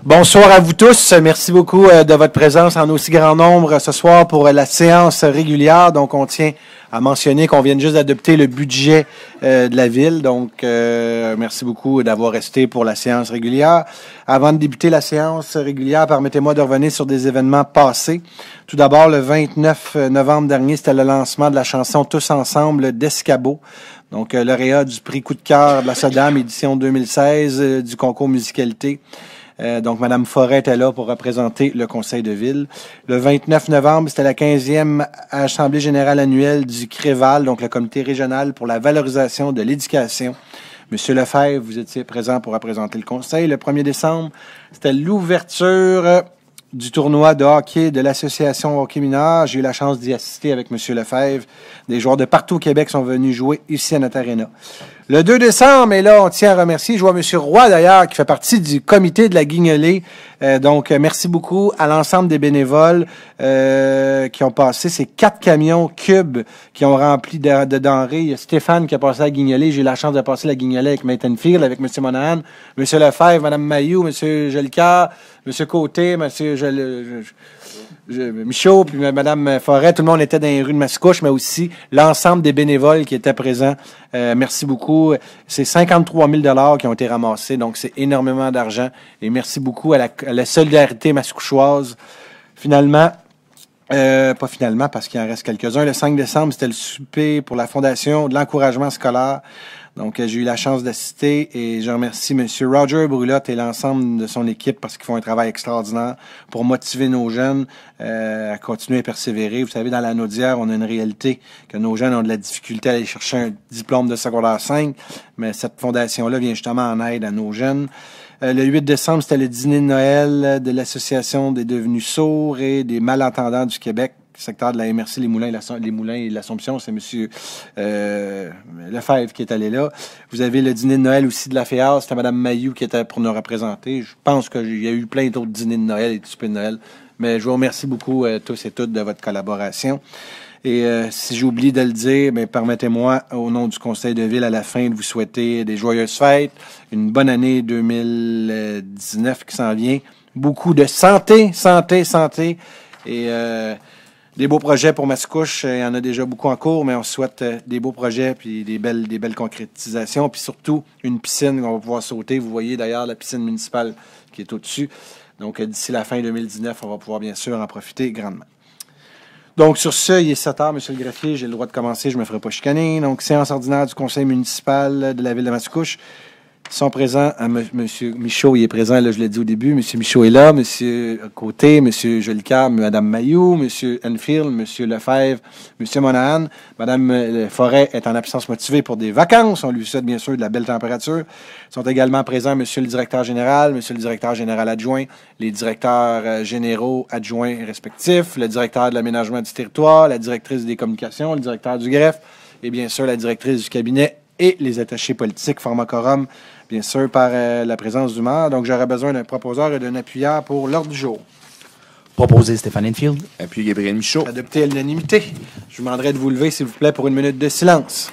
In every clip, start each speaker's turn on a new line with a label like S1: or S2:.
S1: Bonsoir à vous tous. Merci beaucoup de votre présence en aussi grand nombre ce soir pour la séance régulière. Donc, on tient à mentionner qu'on vient juste d'adopter le budget de la ville. Donc, merci beaucoup d'avoir resté pour la séance régulière. Avant de débuter la séance régulière, permettez-moi de revenir sur des événements passés. Tout d'abord, le 29 novembre dernier, c'était le lancement de la chanson Tous ensemble d'Escabeau. Donc, lauréat du prix Coup de cœur de la SODAM, édition 2016 du concours musicalité. Donc, Mme Forêt était là pour représenter le conseil de ville. Le 29 novembre, c'était la 15e Assemblée générale annuelle du CREVAL, donc le comité régional pour la valorisation de l'éducation. Monsieur Lefebvre, vous étiez présent pour représenter le conseil. Le 1er décembre, c'était l'ouverture du tournoi de hockey de l'Association hockey mineur. J'ai eu la chance d'y assister avec Monsieur Lefebvre. Des joueurs de partout au Québec sont venus jouer ici à notre aréna. Le 2 décembre, et là, on tient à remercier, je vois M. Roy d'ailleurs, qui fait partie du comité de la Guignolée. Donc, merci beaucoup à l'ensemble des bénévoles qui ont passé ces 4 camions cubes qui ont rempli de denrées. Il y a Stéphane qui a passé à la Guignolée. J'ai eu la chance de passer la Guignolée avec Maitenfield, avec M. Monahan, M. Lefebvre, Mme Mayou, M. Jolicoeur, M. Côté, M. Michaud, puis Mme Forêt, tout le monde était dans les rues de Mascouche, mais aussi l'ensemble des bénévoles qui étaient présents. Merci beaucoup. C'est 53 000 qui ont été ramassés, donc c'est énormément d'argent. Et merci beaucoup à la solidarité mascouchoise. Finalement, pas finalement, parce qu'il en reste quelques-uns. Le 5 décembre, c'était le souper pour la Fondation de l'encouragement scolaire. Donc, j'ai eu la chance d'assister et je remercie M. Roger Brulotte et l'ensemble de son équipe parce qu'ils font un travail extraordinaire pour motiver nos jeunes à continuer à persévérer. Vous savez, dans la Naudière, on a une réalité que nos jeunes ont de la difficulté à aller chercher un diplôme de secondaire 5, mais cette fondation-là vient justement en aide à nos jeunes. Le 8 décembre, c'était le dîner de Noël de l'Association des devenus sourds et des malentendants du Québec, secteur de la MRC, les Moulins et l'Assomption. C'est M. Lefebvre qui est allé là. Vous avez le dîner de Noël aussi de la FEAS. C'était Mme Mayou qui était pour nous représenter. Je pense qu'il y a eu plein d'autres dîners de Noël et de soupers de Noël. Mais je vous remercie beaucoup tous et toutes de votre collaboration. Et si j'ai oublié de le dire, bien, permettez-moi, au nom du Conseil de ville, à la fin, de vous souhaiter des joyeuses fêtes, une bonne année 2019 qui s'en vient. Beaucoup de santé, et des beaux projets pour Mascouche. Il y en a déjà beaucoup en cours, mais on souhaite des beaux projets puis des belles concrétisations. Puis surtout, une piscine qu'on va pouvoir sauter. Vous voyez d'ailleurs la piscine municipale qui est au-dessus. Donc, d'ici la fin 2019, on va pouvoir bien sûr en profiter grandement. Donc, sur ce, il est 7 heures, Monsieur le greffier. J'ai le droit de commencer, je ne me ferai pas chicaner. Donc, séance ordinaire du conseil municipal de la ville de Mascouche. Ils sont présents. Monsieur Michaud, il est présent, là, je l'ai dit au début. Monsieur Michaud est là. Monsieur Côté, Monsieur Jolicoeur, Mme Mayou, Monsieur Enfield, Monsieur Lefebvre, Monsieur Monahan. Mme Forêt est en absence motivée pour des vacances. On lui souhaite bien sûr de la belle température. Ils sont également présents Monsieur le directeur général, Monsieur le directeur général adjoint, les directeurs généraux adjoints respectifs, le directeur de l'aménagement du territoire, la directrice des communications, le directeur du greffe et bien sûr la directrice du cabinet et les attachés politiques, format quorum, bien sûr, par la présence du maire. Donc, j'aurais besoin d'un proposeur et d'un appuyeur pour l'ordre du jour.
S2: Proposé Stéphane Enfield.
S3: Appuyé Gabriel Michaud.
S1: Adopté à l'unanimité. Je vous demanderai de vous lever, s'il vous plaît, pour une minute de silence.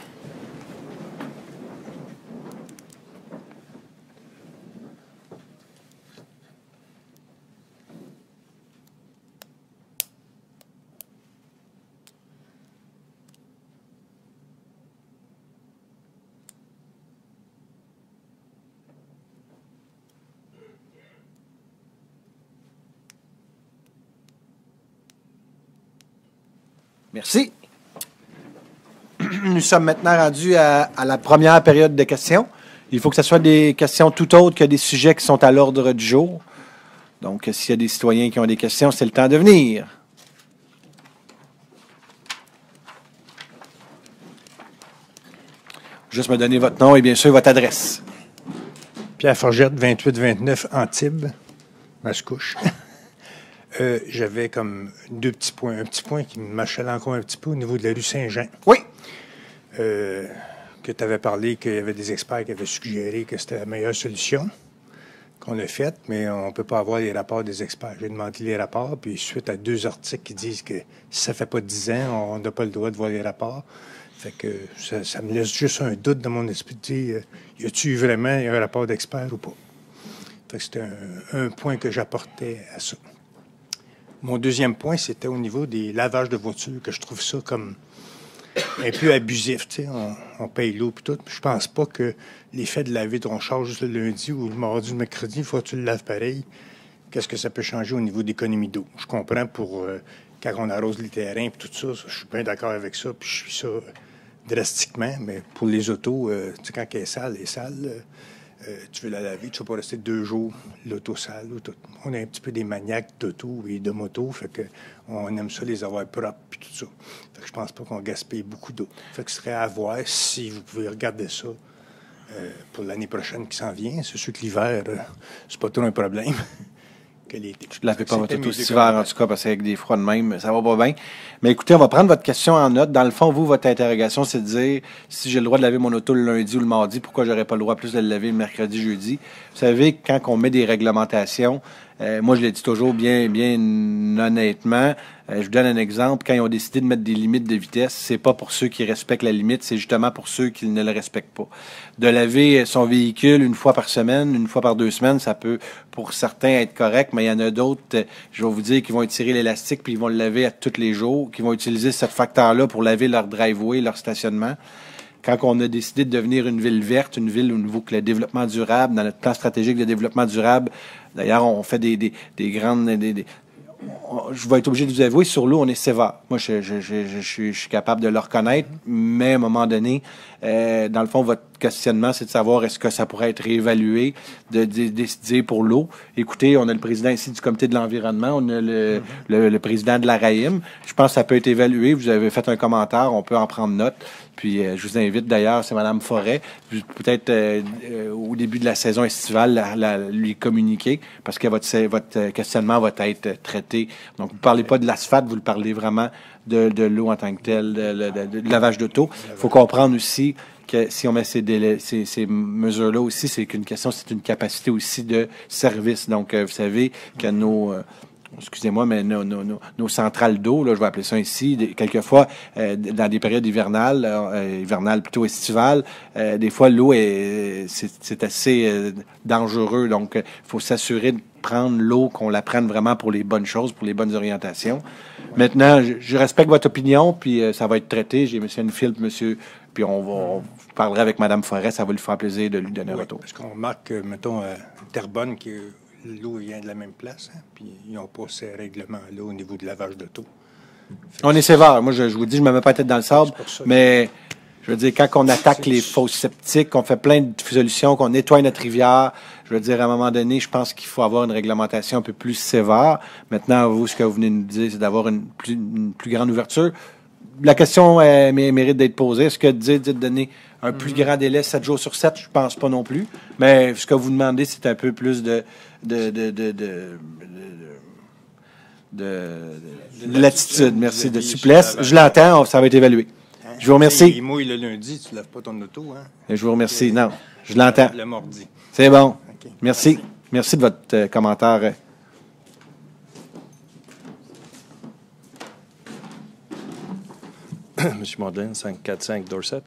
S1: Merci. Nous sommes maintenant rendus à la première période de questions. Il faut que ce soit des questions tout autres que des sujets qui sont à l'ordre du jour. Donc, s'il y a des citoyens qui ont des questions, c'est le temps de venir. Juste me donner votre nom et bien sûr votre adresse.
S4: Pierre Forgette, 28-29 Antibes, Mascouche. J'avais comme 2 petits points. Un petit point qui me machalait encore un petit peu au niveau de la rue Saint-Jean.
S1: Oui.
S4: Que tu avais parlé qu'il y avait des experts qui avaient suggéré que c'était la meilleure solution qu'on a faite, mais on ne peut pas avoir les rapports des experts. J'ai demandé les rapports, puis suite à 2 articles qui disent que si ça ne fait pas 10 ans, on n'a pas le droit de voir les rapports. Fait que ça me laisse juste un doute dans mon esprit de dire, y a-t-il vraiment un rapport d'expert ou pas? Fait que c'était un point que j'apportais à ça. Mon deuxième point, c'était au niveau des lavages de voitures, que je trouve ça comme un peu abusif. Tu sais, on paye l'eau et tout. Je pense pas que l'effet de laver ton char juste le lundi ou le mardi ou le mercredi, il faut que tu le laves pareil. Qu'est-ce que ça peut changer au niveau d'économie d'eau? Je comprends pour quand on arrose les terrains et tout ça, je suis bien d'accord avec ça, puis je suis ça drastiquement, mais pour les autos, tu sais, quand elle est sale, tu veux la laver, tu ne vas pas rester 2 jours l'auto sale ou tout. On est un petit peu des maniaques d'auto et de moto, fait que on aime ça les avoir propres et tout ça. Fait que je pense pas qu'on gaspille beaucoup d'eau. Fait que ce serait à voir si vous pouvez regarder ça pour l'année prochaine qui s'en vient. C'est sûr que l'hiver, c'est pas trop un problème. Que l'été.
S1: Je ne lavais pas votre auto cet hiver, en tout cas, parce qu'avec des froids de même, ça va pas bien. Mais écoutez, on va prendre votre question en note. Dans le fond, vous, votre interrogation, c'est de dire si j'ai le droit de laver mon auto le lundi ou le mardi, pourquoi j'aurais pas le droit plus de le laver le mercredi, jeudi? Vous savez, quand on met des réglementations, moi, je l'ai dit toujours bien honnêtement. Je vous donne un exemple. Quand ils ont décidé de mettre des limites de vitesse, c'est pas pour ceux qui respectent la limite, c'est justement pour ceux qui ne le respectent pas. De laver son véhicule une fois par semaine, une fois par 2 semaines, ça peut, pour certains, être correct, mais il y en a d'autres, je vais vous dire, qui vont étirer l'élastique puis ils vont le laver à tous les jours, qui vont utiliser ce facteur-là pour laver leur driveway, leur stationnement. Quand on a décidé de devenir une ville verte, une ville au niveau que le développement durable, dans notre plan stratégique de développement durable, d'ailleurs, on fait des grandes... je vais être obligé de vous avouer, sur l'eau, on est sévère. Moi, je suis capable de le reconnaître, mais à un moment donné, dans le fond, votre questionnement, c'est de savoir est-ce que ça pourrait être réévalué, de décider pour l'eau. Écoutez, on a le président ici du comité de l'environnement, on a le président de la RAIM. Je pense que ça peut être évalué. Vous avez fait un commentaire, on peut en prendre note. Puis, je vous invite d'ailleurs, c'est Mme Forêt, peut-être au début de la saison estivale, lui communiquer, parce que votre questionnement va être traité. Donc, vous ne parlez pas de l'asphalte, vous le parlez vraiment de l'eau en tant que telle, de lavage d'auto. Il faut comprendre aussi que si on met ces mesures-là aussi, c'est une capacité aussi de service. Donc, vous savez que excusez-moi, mais nos centrales d'eau, là, je vais appeler ça ainsi, quelquefois, dans des périodes hivernales plutôt estivales, des fois, l'eau c'est assez dangereux. Donc, il faut s'assurer de prendre l'eau, qu'on la prenne vraiment pour les bonnes choses, pour les bonnes orientations. Maintenant, je respecte votre opinion, puis ça va être traité. J'ai M. Enfield, puis on parlera avec Mme Forêt, ça va lui faire plaisir de lui donner un retour.
S4: Parce qu'on remarque, mettons, Terrebonne, que l'eau vient de la même place, hein, puis ils n'ont pas ces règlements-là au niveau de lavage d'auto.
S1: On est sévère. Moi, je vous dis, je ne me mets pas la tête dans le sable, mais je veux dire, quand on attaque les fosses septiques, qu'on fait plein de solutions, qu'on nettoie notre rivière, je veux dire, à un moment donné, je pense qu'il faut avoir une réglementation un peu plus sévère. Maintenant, vous, ce que vous venez de nous dire, c'est d'avoir une plus grande ouverture. La question mérite d'être posée. Est-ce que de donner un plus grand délai, 7 jours sur 7, je pense pas non plus. Mais ce que vous demandez, c'est un peu plus de latitude, merci, de souplesse. Je l'entends, ça va être évalué. Je vous remercie.
S4: Il mouille le lundi, tu ne laves pas ton auto, hein?
S1: Je vous remercie. Non, je l'entends.
S4: Le mardi.
S1: C'est bon.
S4: Okay.
S1: Merci. Merci de votre commentaire.
S3: Monsieur Mordelin, 545 Dorset.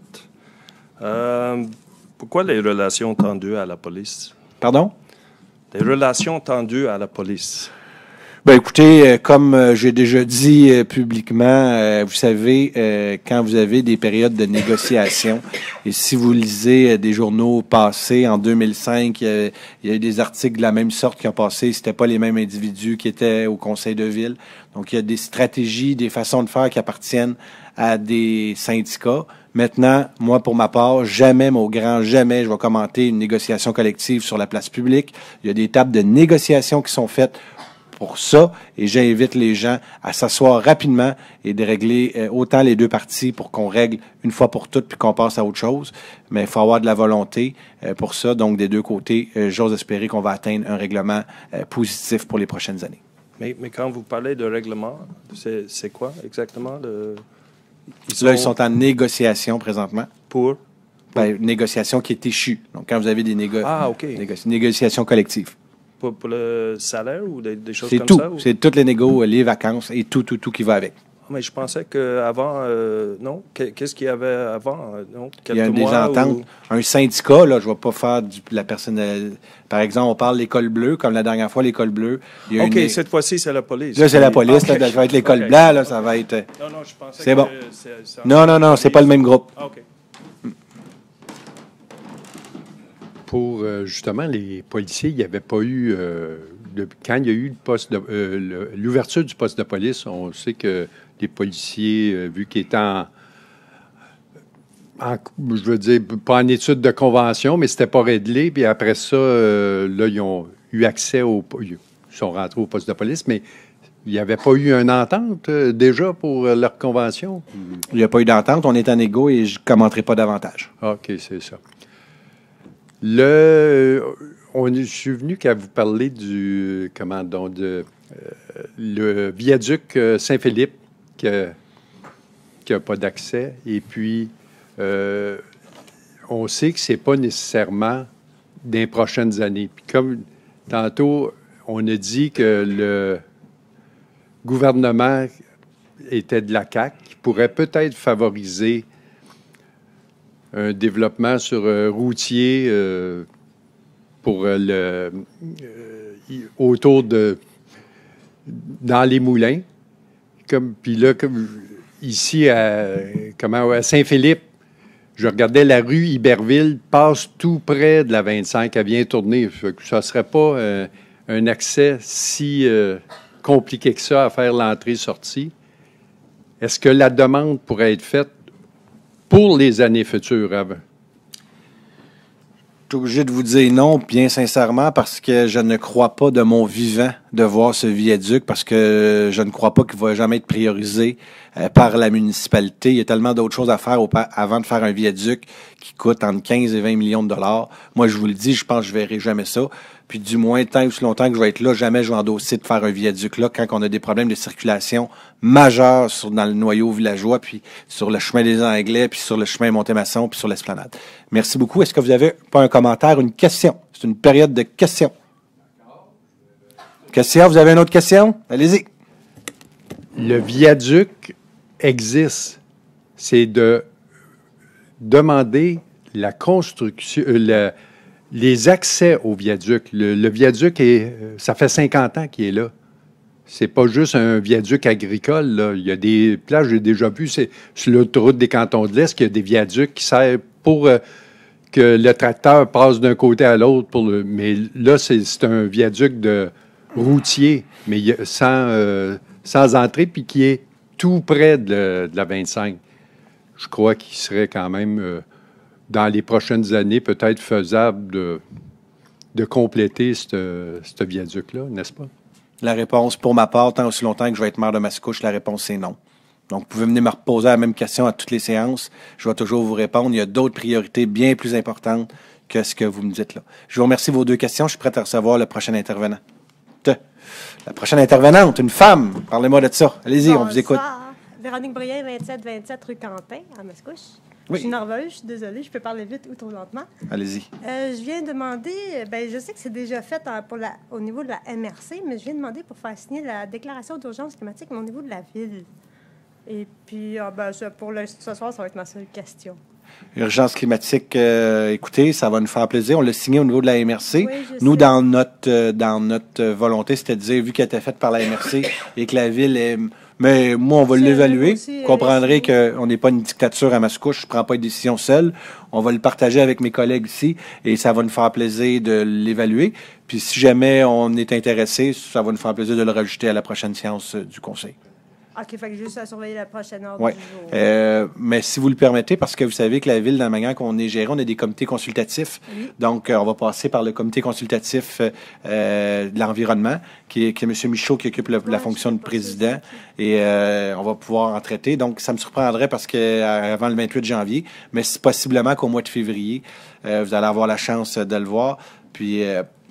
S3: Pourquoi les relations tendues à la police?
S1: Pardon?
S3: Les relations tendues à la police.
S1: Ben écoutez, comme j'ai déjà dit publiquement, vous savez, quand vous avez des périodes de négociation, et si vous lisez des journaux passés, en 2005, il y a eu des articles de la même sorte qui ont passé, c'était pas les mêmes individus qui étaient au conseil de ville. Donc, il y a des stratégies, des façons de faire qui appartiennent à des syndicats. Maintenant, moi, pour ma part, jamais, mais au grand jamais, je vais commenter une négociation collective sur la place publique. Il y a des tables de négociation qui sont faites pour ça, et j'invite les gens à s'asseoir rapidement et de régler autant les deux parties pour qu'on règle une fois pour toutes puis qu'on passe à autre chose. Mais il faut avoir de la volonté pour ça. Donc, des deux côtés, j'ose espérer qu'on va atteindre un règlement positif pour les prochaines années.
S3: Mais quand vous parlez de règlement, c'est quoi exactement?
S1: Ils sont en négociation présentement.
S3: Pour?
S1: Négociation qui est échue. Donc, quand vous avez des négociations collectives.
S3: Pour le salaire ou des choses
S1: c'est
S3: comme
S1: tout.
S3: ça? Ou?
S1: C'est toutes les négos, les vacances et tout qui va avec.
S3: Mais je pensais qu'avant, non? Qu'est-ce qu'il y avait avant? Non?
S1: Il y a
S3: Quelques
S1: des
S3: mois
S1: ententes.
S3: ou-
S1: Un syndicat, là, je ne vais pas faire la personne. Par exemple, on parle de l'école bleue, comme la dernière fois, l'école bleue. Il y a
S3: OK,
S1: une-
S3: cette fois-ci, c'est la police.
S1: Là, c'est la police,
S3: OK.
S1: là, ça va être l'école
S3: OK.
S1: blanche, là, ça va être.
S3: Non, non, je pensais
S1: C'est
S3: que
S1: bon.
S3: c'est
S1: Non, c'est pas le même groupe.
S3: Ah, OK.
S5: Pour justement les policiers, il n'y avait pas eu. Quand il y a eu le poste l'ouverture du poste de police, on sait que les policiers, vu qu'ils étaient je veux dire, pas en étude de convention, mais c'était pas réglé. Puis après ça, là, ils ont eu accès ils sont rentrés au poste de police, mais il n'y avait pas eu une entente déjà pour leur convention.
S1: Il n'y a pas eu d'entente, on est en égo et je ne commenterai pas davantage.
S5: OK, c'est ça. Je suis venu qu'à vous parler le viaduc Saint-Philippe qui n'a pas d'accès. Et puis, on sait que ce n'est pas nécessairement dans les prochaines années. Puis comme tantôt, on a dit que le gouvernement était de la CAQ, qui pourrait peut-être favoriser un développement sur routier pour autour dans les moulins. Puis là, comme ici à Saint-Philippe, je regardais la rue Iberville passe tout près de la 25, elle vient tourner. Ça ne serait pas un accès si compliqué que ça à faire l'entrée-sortie. Est-ce que la demande pourrait être faite pour les années futures?
S1: Je suis obligé de vous dire non, bien sincèrement, parce que je ne crois pas de mon vivant de voir ce viaduc, parce que je ne crois pas qu'il va jamais être priorisé par la municipalité. Il y a tellement d'autres choses à faire avant de faire un viaduc qui coûte entre 15 et 20 millions de dollars. Moi, je vous le dis, je pense que je verrai jamais ça. Puis du moins, tant aussi longtemps que je vais être là, jamais je vais endosser de faire un viaduc là quand on a des problèmes de circulation majeurs dans le noyau villageois, puis sur le chemin des Anglais, puis sur le chemin Montémasson, puis sur l'Esplanade. Merci beaucoup. Est-ce que vous avez pas un commentaire, une question? C'est une période de questions. Question, vous avez une autre question? Allez-y.
S5: Le viaduc existe. C'est de demander la construction, les accès au viaduc. Le viaduc, ça fait 50 ans qu'il est là. C'est pas juste un viaduc agricole, là. Il y a des places, j'ai déjà vu, c'est sur l'autoroute des Cantons de l'Est, qu'il y a des viaducs qui servent pour que le tracteur passe d'un côté à l'autre. Mais là, c'est un viaduc de routier, mais sans entrée, puis qui est tout près de la 25. Je crois qu'il serait quand même, dans les prochaines années, peut-être faisable de compléter ce viaduc-là, n'est-ce pas?
S1: La réponse, pour ma part, tant aussi longtemps que je vais être maire de Mascouche, la réponse, c'est non. Donc, vous pouvez venir me reposer la même question à toutes les séances. Je vais toujours vous répondre. Il y a d'autres priorités bien plus importantes que ce que vous me dites là. Je vous remercie de vos deux questions. Je suis prêt à recevoir le prochain intervenant. La prochaine intervenante, une femme. Parlez-moi de ça. Allez-y, on vous écoute.
S6: Véronique Brien, 27 rue Quentin, à Mascouche.
S1: Oui.
S6: Je suis nerveuse, je suis désolée, je peux parler vite ou trop lentement.
S1: Allez-y.
S6: Je viens demander, je sais que c'est déjà fait au niveau de la MRC, mais je viens demander pour faire signer la déclaration d'urgence climatique au niveau de la ville. Et puis, ce soir, ça va être ma seule question.
S1: Urgence climatique, écoutez, ça va nous faire plaisir. On l'a signé au niveau de la MRC.
S6: Oui,
S1: nous,
S6: sais.
S1: dans notre volonté, c'était de dire, vu qu'elle était faite par la MRC et que la ville est... Mais moi, on va l'évaluer. Vous comprendrez qu'on n'est pas une dictature à Mascouche. Je ne prends pas une décision seule. On va le partager avec mes collègues ici et ça va nous faire plaisir de l'évaluer. Puis si jamais on est intéressé, ça va nous faire plaisir de le rajouter à la prochaine séance du Conseil.
S6: OK, fait que juste à surveiller la prochaine heure
S1: Oui.
S6: du jour.
S1: Mais si vous le permettez, parce que vous savez que la Ville, dans la manière qu'on est géré, on a des comités consultatifs.
S6: Oui.
S1: Donc, on va passer par le comité consultatif de l'environnement, qui est M. Michaud qui occupe la fonction de président. Et on va pouvoir en traiter. Donc, ça me surprendrait parce que avant le 28 janvier, mais c'est possiblement qu'au mois de février, vous allez avoir la chance de le voir. Puis...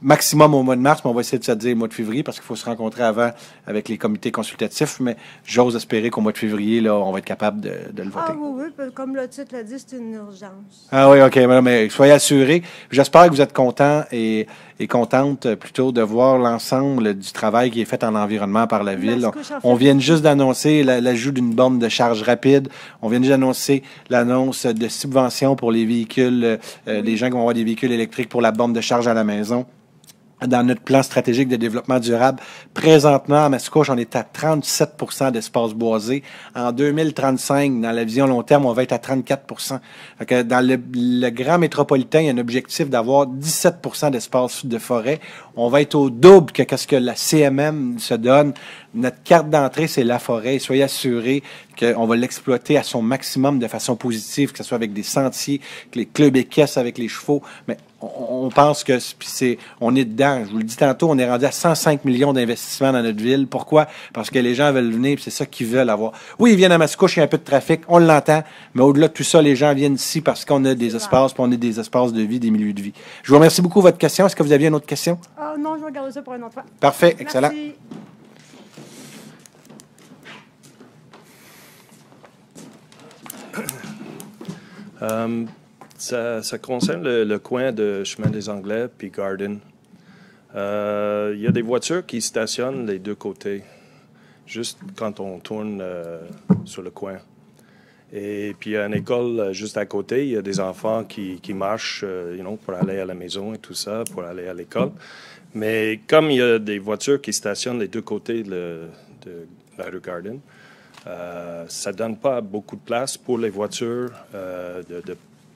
S1: maximum au mois de mars, mais on va essayer de se dire au mois de février parce qu'il faut se rencontrer avant avec les comités consultatifs. Mais j'ose espérer qu'au mois de février, là, on va être capable de le voter.
S6: Ah oui, comme le titre l'a dit, c'est une urgence.
S1: Ah oui, OK. Mais soyez assurés. J'espère que vous êtes contents et est contente plutôt de voir l'ensemble du travail qui est fait en environnement par la ville. On vient juste d'annoncer l'ajout d'une borne de charge rapide. On vient juste d'annoncer l'annonce de subventions pour les véhicules, les gens qui vont avoir des véhicules électriques pour la borne de charge à la maison. Dans notre plan stratégique de développement durable, présentement, à Mascouche, on est à 37 % d'espace boisé. En 2035, dans la vision long terme, on va être à 34 %. Dans le grand métropolitain, il y a un objectif d'avoir 17 % d'espace de forêt. On va être au double que ce que la CMM se donne. Notre carte d'entrée, c'est la forêt. Soyez assurés qu'on va l'exploiter à son maximum de façon positive, que ce soit avec des sentiers, que les clubs équestres avec les chevaux. Mais on pense que on est dedans. Je vous le dis tantôt, on est rendu à 105 millions d'investissements dans notre ville. Pourquoi? Parce que les gens veulent venir, c'est ça qu'ils veulent avoir. Oui, ils viennent à Mascouche, il y a un peu de trafic, on l'entend, mais au-delà de tout ça, les gens viennent ici parce qu'on a des espaces, puis on a des espaces de vie, des milieux de vie. Je vous remercie beaucoup de votre question. Est-ce que vous aviez une autre question?
S6: Non, je vais garder ça pour une autre fois.
S1: Parfait, excellent.
S6: Merci.
S3: Ça concerne le coin de Chemin des Anglais puis Garden. Il y a des voitures qui stationnent les deux côtés, juste quand on tourne sur le coin. Et puis il y a une école juste à côté. Il y a des enfants qui marchent pour aller à la maison et tout ça, pour aller à l'école. Mais comme il y a des voitures qui stationnent les deux côtés de la rue Garden, ça ne donne pas beaucoup de place pour les voitures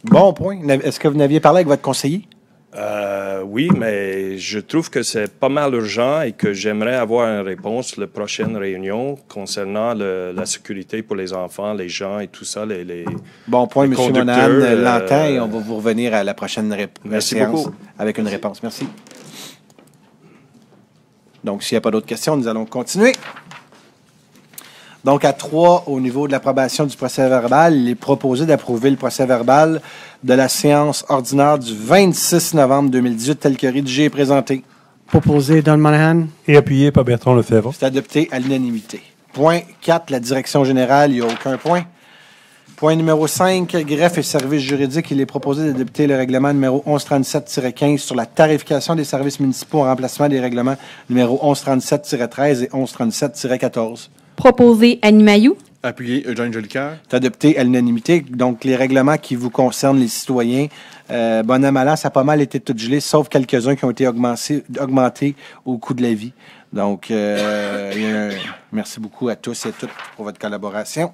S1: Bon point. Est-ce que vous n'aviez parlé avec votre conseiller?
S3: Oui, mais je trouve que c'est pas mal urgent et que j'aimerais avoir une réponse la prochaine réunion concernant la sécurité pour les enfants, les gens et tout ça.
S1: Bon point, M. Monahan l'entend et on va vous revenir à la prochaine séance
S3: beaucoup.
S1: Avec une réponse. Merci. Donc, s'il n'y a pas d'autres questions, nous allons continuer. Donc, à 3, au niveau de l'approbation du procès-verbal, il est proposé d'approuver le procès-verbal de la séance ordinaire du 26 novembre 2018, tel que rédigé et présenté.
S2: Proposé Don Monahan.
S7: Et appuyé par Bertrand Lefebvre.
S1: C'est adopté à l'unanimité. Point 4, la direction générale, il n'y a aucun point. Point numéro 5, greffe et services juridiques, il est proposé d'adopter le règlement numéro 1137-15 sur la tarification des services municipaux en remplacement des règlements numéro 1137-13 et 1137-14.
S8: Proposé Annie Mailloux.
S9: Appuyé Eugène Jolicoeur.
S1: C'est adopté à l'unanimité. Donc, les règlements qui vous concernent, les citoyens, bon an, mal an, ça a pas mal été tout gelé, sauf quelques-uns qui ont été augmentés au coût de la vie. Donc, merci beaucoup à tous et à toutes pour votre collaboration.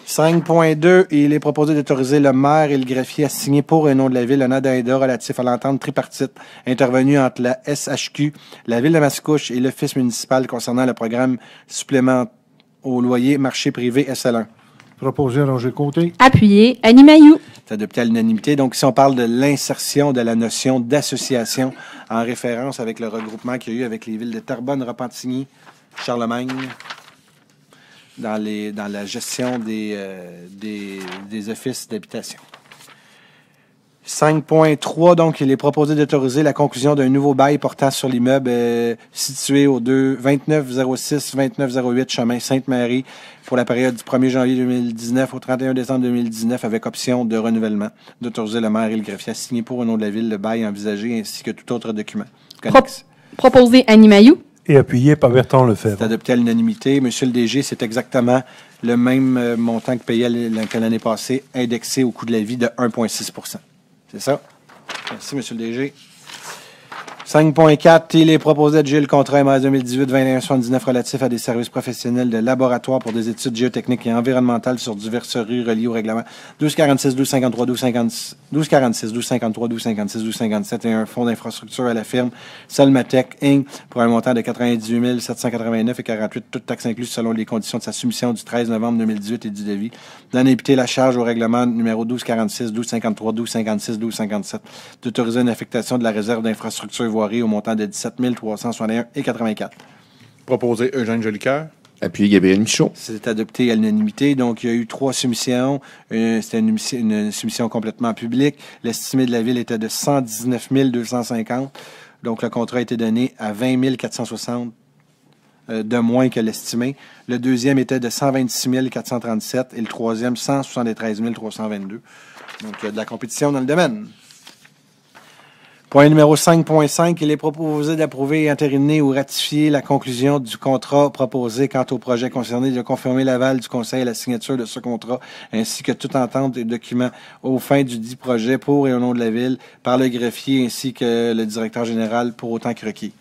S1: 5.2, il est proposé d'autoriser le maire et le greffier à signer pour un nom de la ville un addenda relatif à l'entente tripartite intervenue entre la SHQ, la ville de Mascouche et l'Office municipal concernant le programme supplément au loyer marché privé SL1.
S7: Proposé Roger Côté.
S8: Appuyé Annie Mailloux.
S1: C'est adopté à l'unanimité. Donc, si on parle de l'insertion de la notion d'association en référence avec le regroupement qu'il y a eu avec les villes de Terrebonne, Repentigny, Charlemagne, dans la gestion des offices d'habitation. 5.3, donc, il est proposé d'autoriser la conclusion d'un nouveau bail portant sur l'immeuble situé au 2906-2908 chemin Sainte-Marie pour la période du 1er janvier 2019 au 31 décembre 2019 avec option de renouvellement. D'autoriser le maire et le greffier à signer pour au nom de la ville le bail envisagé ainsi que tout autre document.
S8: Proposé Annie Mailloux.
S7: Et appuyé par Bertrand Lefebvre.
S1: C'est adopté à l'unanimité. Monsieur le DG, c'est exactement le même montant que payait l'année passée, indexé au coût de la vie de 1,6 %. C'est ça? Merci, Monsieur le DG. 5.4, il est proposé de gérer le contrat MS 2018-2179 relatif à des services professionnels de laboratoire pour des études géotechniques et environnementales sur diverses rues reliées au règlement 1246, 1253, 1246, 1253, 1256, 1257 et un fonds d'infrastructure à la firme Solmatech Inc. pour un montant de 98 789 et 48, toutes taxes incluses selon les conditions de sa soumission du 13 novembre 2018 et du devis. D'en imputer la charge au règlement numéro 1246, 1253, 1256, 1257, d'autoriser une affectation de la réserve d'infrastructure voirie au montant de 17 361 et 84.
S9: Proposé Eugène Jolicoeur.
S2: Appuyé Gabriel Michaud.
S1: C'est adopté à l'unanimité. Donc, il y a eu 3 soumissions. C'était une soumission complètement publique. L'estimé de la ville était de 119 250. Donc, le contrat a été donné à 20 460 de moins que l'estimé. Le deuxième était de 126 437 et le troisième, 173 322. Donc, il y a de la compétition dans le domaine. Point numéro 5.5, il est proposé d'approuver, entériner ou ratifier la conclusion du contrat proposé quant au projet concerné, de confirmer l'aval du Conseil à la signature de ce contrat, ainsi que toute entente et documents aux fins du dit projet pour et au nom de la Ville par le greffier ainsi que le directeur général pour autant que requis.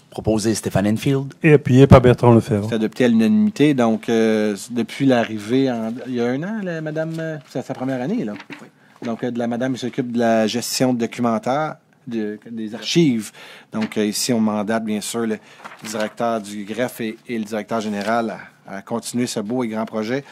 S10: Proposé Stéphane Enfield.
S7: Et appuyé par Bertrand Lefebvre.
S1: C'est adopté à l'unanimité. Donc, depuis l'arrivée, il y a 1 an, madame, c'est sa première année, là. Oui. Donc, de la madame qui s'occupe de la gestion de documentaire, des archives. Donc, ici, on mandate, bien sûr, le directeur du greffe et le directeur général à continuer ce beau et grand projet.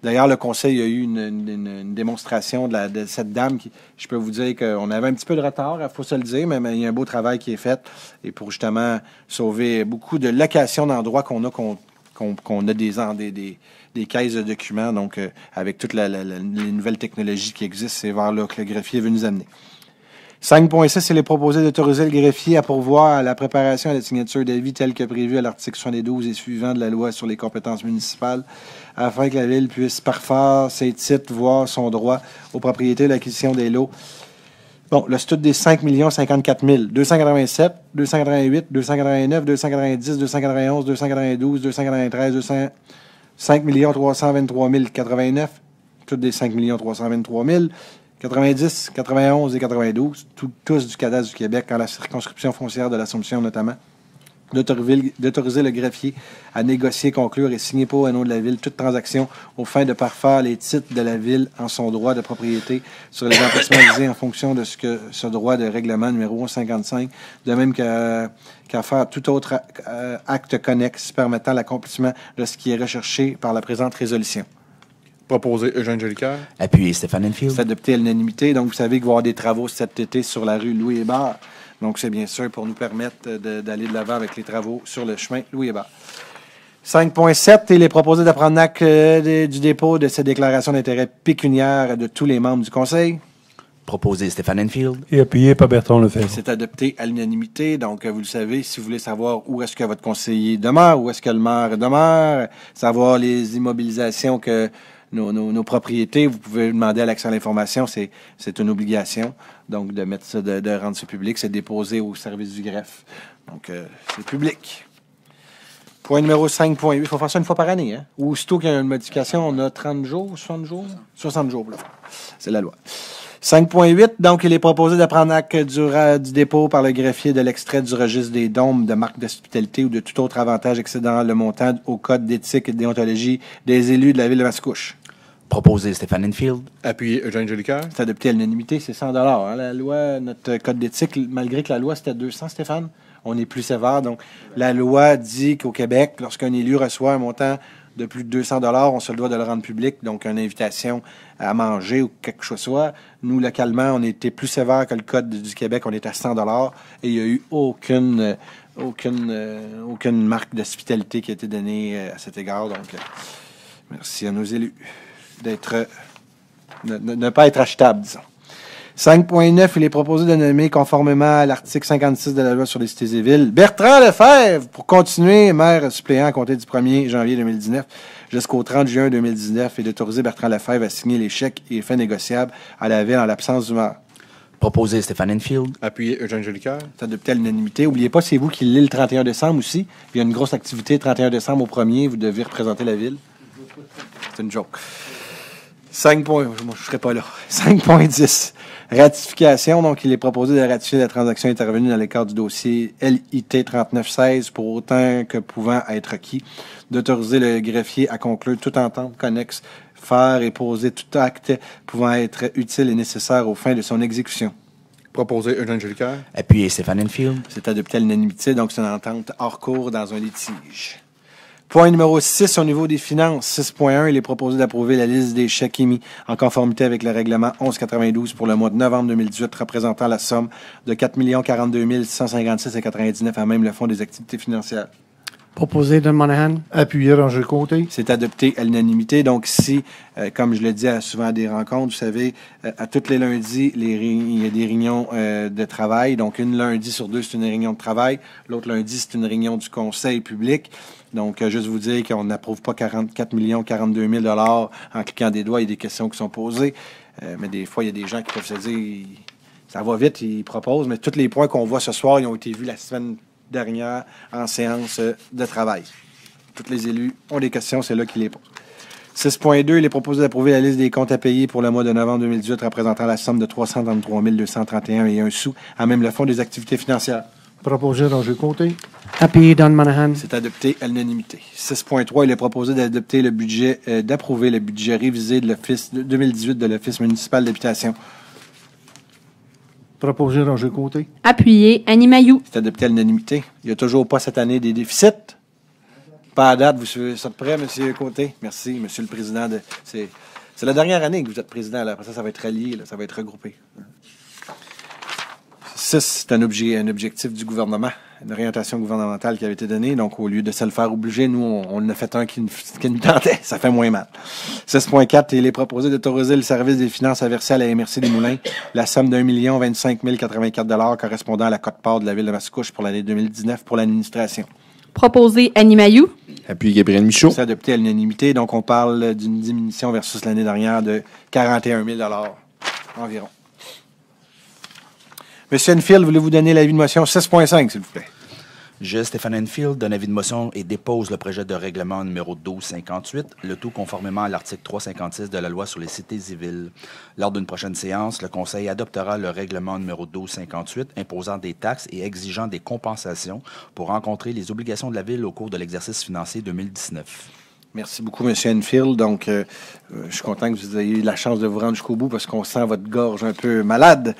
S1: D'ailleurs, le Conseil a eu une démonstration de cette dame qui, je peux vous dire qu'on avait un petit peu de retard, il faut se le dire, mais il y a un beau travail qui est fait et pour justement sauver beaucoup de locations d'endroits qu'on a des caisses de documents. Donc, avec toutes les nouvelles technologies qui existent, c'est vers là que le greffier veut nous amener. 5.6, il est proposé d'autoriser le greffier à pourvoir à la préparation et à la signature d'avis tels que prévu à l'article 72 et suivant de la loi sur les compétences municipales, afin que la Ville puisse parfaire ses titres, voire son droit aux propriétés de l'acquisition des lots. Bon, le stud des 5 054 000, 287, 288, 289, 290, 291, 292, 293, 5 323 089, toutes des 5 323 000, 90, 91 et 92, tous du cadastre du Québec, en la circonscription foncière de l'Assomption notamment, d'autoriser le greffier à négocier, conclure et signer pour au nom de la Ville toute transaction aux fins de parfaire les titres de la Ville en son droit de propriété sur les emplacements visés en fonction de ce droit de règlement numéro 155, de même qu'à faire tout autre acte connexe permettant l'accomplissement de ce qui est recherché par la présente résolution.
S9: Proposé Eugène Jolicoeur.
S10: Appuyé Stéphane Enfield.
S1: C'est adopté à l'unanimité. Donc, vous savez qu'il va y avoir des travaux cet été sur la rue Louis-Hébert. Donc, c'est bien sûr pour nous permettre d'aller de l'avant avec les travaux sur le chemin Louis-Hébert. 5.7, il est proposé de prendre acte du dépôt de cette déclaration d'intérêt pécuniaire de tous les membres du Conseil.
S10: Proposé Stéphane Enfield.
S7: Et appuyé par Bertrand Lefebvre.
S1: C'est adopté à l'unanimité. Donc, vous le savez, si vous voulez savoir où est-ce que votre conseiller demeure, où est-ce que le maire demeure, savoir les immobilisations que nos propriétés, vous pouvez demander à l'accès à l'information, c'est une obligation. Donc, de mettre ça, de rendre ça public, c'est déposé au service du greffe. Donc, c'est public. Point numéro 5.8, il faut faire ça une fois par année, hein? Ou aussitôt qu'il y a une modification, on a 30 jours, 60 jours? 60 jours pour le faire. C'est la loi. 5.8, donc, il est proposé de prendre acte du dépôt par le greffier de l'extrait du registre des dons de marque d'hospitalité ou de tout autre avantage excédant le montant au code d'éthique et de déontologie des élus de la Ville de Mascouche.
S10: Proposé Stéphane Enfield.
S9: Appuyé Eugène Jolicoeur.
S1: C'est adopté à l'unanimité, c'est 100 $. La loi, notre code d'éthique, malgré que la loi c'était 200, Stéphane, on est plus sévère. Donc, la loi dit qu'au Québec, lorsqu'un élu reçoit un montant de plus de 200 $, on se le doit de le rendre public. Donc, une invitation à manger ou quelque chose soit. Nous, localement, on était plus sévère que le code du Québec. On est à 100 $ et il n'y a eu aucune marque d'hospitalité qui a été donnée à cet égard. Donc, merci à nos élus d'être ne pas être achetables, disons. 5.9, il est proposé de nommer, conformément à l'article 56 de la loi sur les cités et villes, Bertrand Lefebvre pour continuer maire suppléant à compter du 1er janvier 2019 jusqu'au 30 juin 2019 et d'autoriser Bertrand Lefebvre à signer les chèques et faits négociables à la Ville en l'absence du maire.
S10: Proposé Stéphane Enfield.
S9: Appuyé Eugène Jolicoeur.
S1: C'est adopté à l'unanimité. N'oubliez pas, c'est vous qui l'êtes le 31 décembre aussi. Il y a une grosse activité le 31 décembre au 1er. Vous devez représenter la Ville. C'est une joke. 5 points. Moi, je ne serai pas là. 5.10. Ratification. Donc, il est proposé de ratifier la transaction intervenue dans le cadre du dossier LIT 3916 pour autant que pouvant être requis, d'autoriser le greffier à conclure toute entente connexe, faire et poser tout acte pouvant être utile et nécessaire aux fins de son exécution.
S9: Proposé Eugène Jolicoeur.
S10: Appuyé Stéphane Enfield.
S1: C'est adopté à l'unanimité, donc c'est une entente hors cours dans un litige. Point numéro 6, au niveau des finances. 6.1, il est proposé d'approuver la liste des chèques émis en conformité avec le règlement 1192 pour le mois de novembre 2018, représentant la somme de 4 042 656,99 à même le Fonds des activités financières.
S2: Proposé Don Monahan.
S7: Appuyé Roger Côté.
S1: C'est adopté à l'unanimité. Donc, si, comme je le dis souvent à des rencontres, vous savez, à tous les lundis, il y a des réunions de travail. Donc, une lundi sur deux, c'est une réunion de travail. L'autre lundi, c'est une réunion du conseil public. Donc, juste vous dire qu'on n'approuve pas 44 042 000 $ en cliquant des doigts. Il y a des questions qui sont posées. Mais des fois, il y a des gens qui peuvent se dire... ça va vite, ils proposent, mais tous les points qu'on voit ce soir, ils ont été vus la semaine dernière en séance de travail. Tous les élus ont des questions, c'est là qu'ils les posent. 6.2, il est proposé d'approuver la liste des comptes à payer pour le mois de novembre 2018 représentant la somme de 333 231 sous à même le fonds des activités financières.
S7: Proposé Roger Côté.
S2: Appuyé Don Monahan.
S1: C'est adopté à l'unanimité. 6.3, il est proposé d'adopter le budget, d'approuver le budget révisé de l'Office 2018 de l'Office municipal d'habitation.
S7: Proposé Roger Côté.
S8: Appuyé Annie Mailloux.
S1: C'est adopté à l'unanimité. Il n'y a toujours pas cette année des déficits. Pas à date, vous suivez ça de près, M. Côté. Merci, M. le Président. C'est la dernière année que vous êtes président. Là. Après ça, ça va être relié, là, ça va être regroupé. 6, c'est un objectif du gouvernement, une orientation gouvernementale qui avait été donnée. Donc, au lieu de se le faire obliger, nous, on en a fait un qui nous tentait. Ça fait moins mal. 6.4, il est proposé d'autoriser le service des finances à verser à la MRC des Moulins la somme d'1 025 084 correspondant à la quote-part de la ville de Mascouche pour l'année 2019 pour l'administration.
S8: Proposé Annie Mailloux.
S9: Appuyé Gabriel Michaud.
S1: C'est adopté à l'unanimité. Donc, on parle d'une diminution versus l'année dernière de 41 000 environ. Monsieur Enfield, voulez-vous donner l'avis de motion 6.5, s'il vous plaît?
S10: Je, Stéphane Enfield, donne avis de motion et dépose le projet de règlement numéro 1258, le tout conformément à l'article 356 de la loi sur les cités et villes. Lors d'une prochaine séance, le Conseil adoptera le règlement numéro 1258 imposant des taxes et exigeant des compensations pour rencontrer les obligations de la ville au cours de l'exercice financier 2019.
S1: Merci beaucoup, M. Enfield. Donc, je suis content que vous ayez eu la chance de vous rendre jusqu'au bout parce qu'on sent votre gorge un peu malade.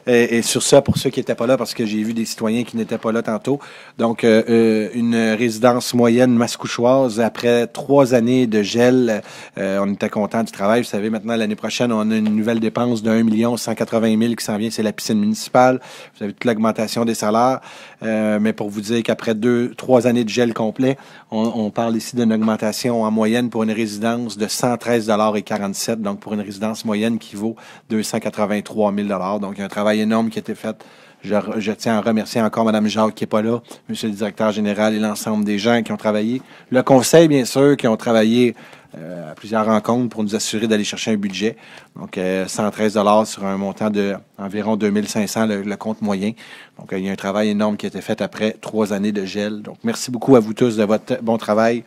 S1: Et sur ça, pour ceux qui n'étaient pas là, parce que j'ai vu des citoyens qui n'étaient pas là tantôt. Donc, une résidence moyenne mascouchoise, après 3 années de gel, on était content du travail. Vous savez, maintenant, l'année prochaine, on a une nouvelle dépense de 1 180 000 qui s'en vient, c'est la piscine municipale. Vous avez toute l'augmentation des salaires. Mais pour vous dire qu'après 3 années de gel complet, on parle ici d'une augmentation en moyenne pour une résidence de 113,47 $. Donc, pour une résidence moyenne qui vaut 283 000 $. Donc, il y a un travail énorme qui a été fait. Je tiens à remercier encore Mme Jacques qui n'est pas là, M. le directeur général et l'ensemble des gens qui ont travaillé. Le conseil, bien sûr, qui ont travaillé à plusieurs rencontres pour nous assurer d'aller chercher un budget. Donc, 113 $ sur un montant de environ 2 500 le compte moyen. Donc, il y a un travail énorme qui a été fait après 3 années de gel. Donc, merci beaucoup à vous tous de votre bon travail.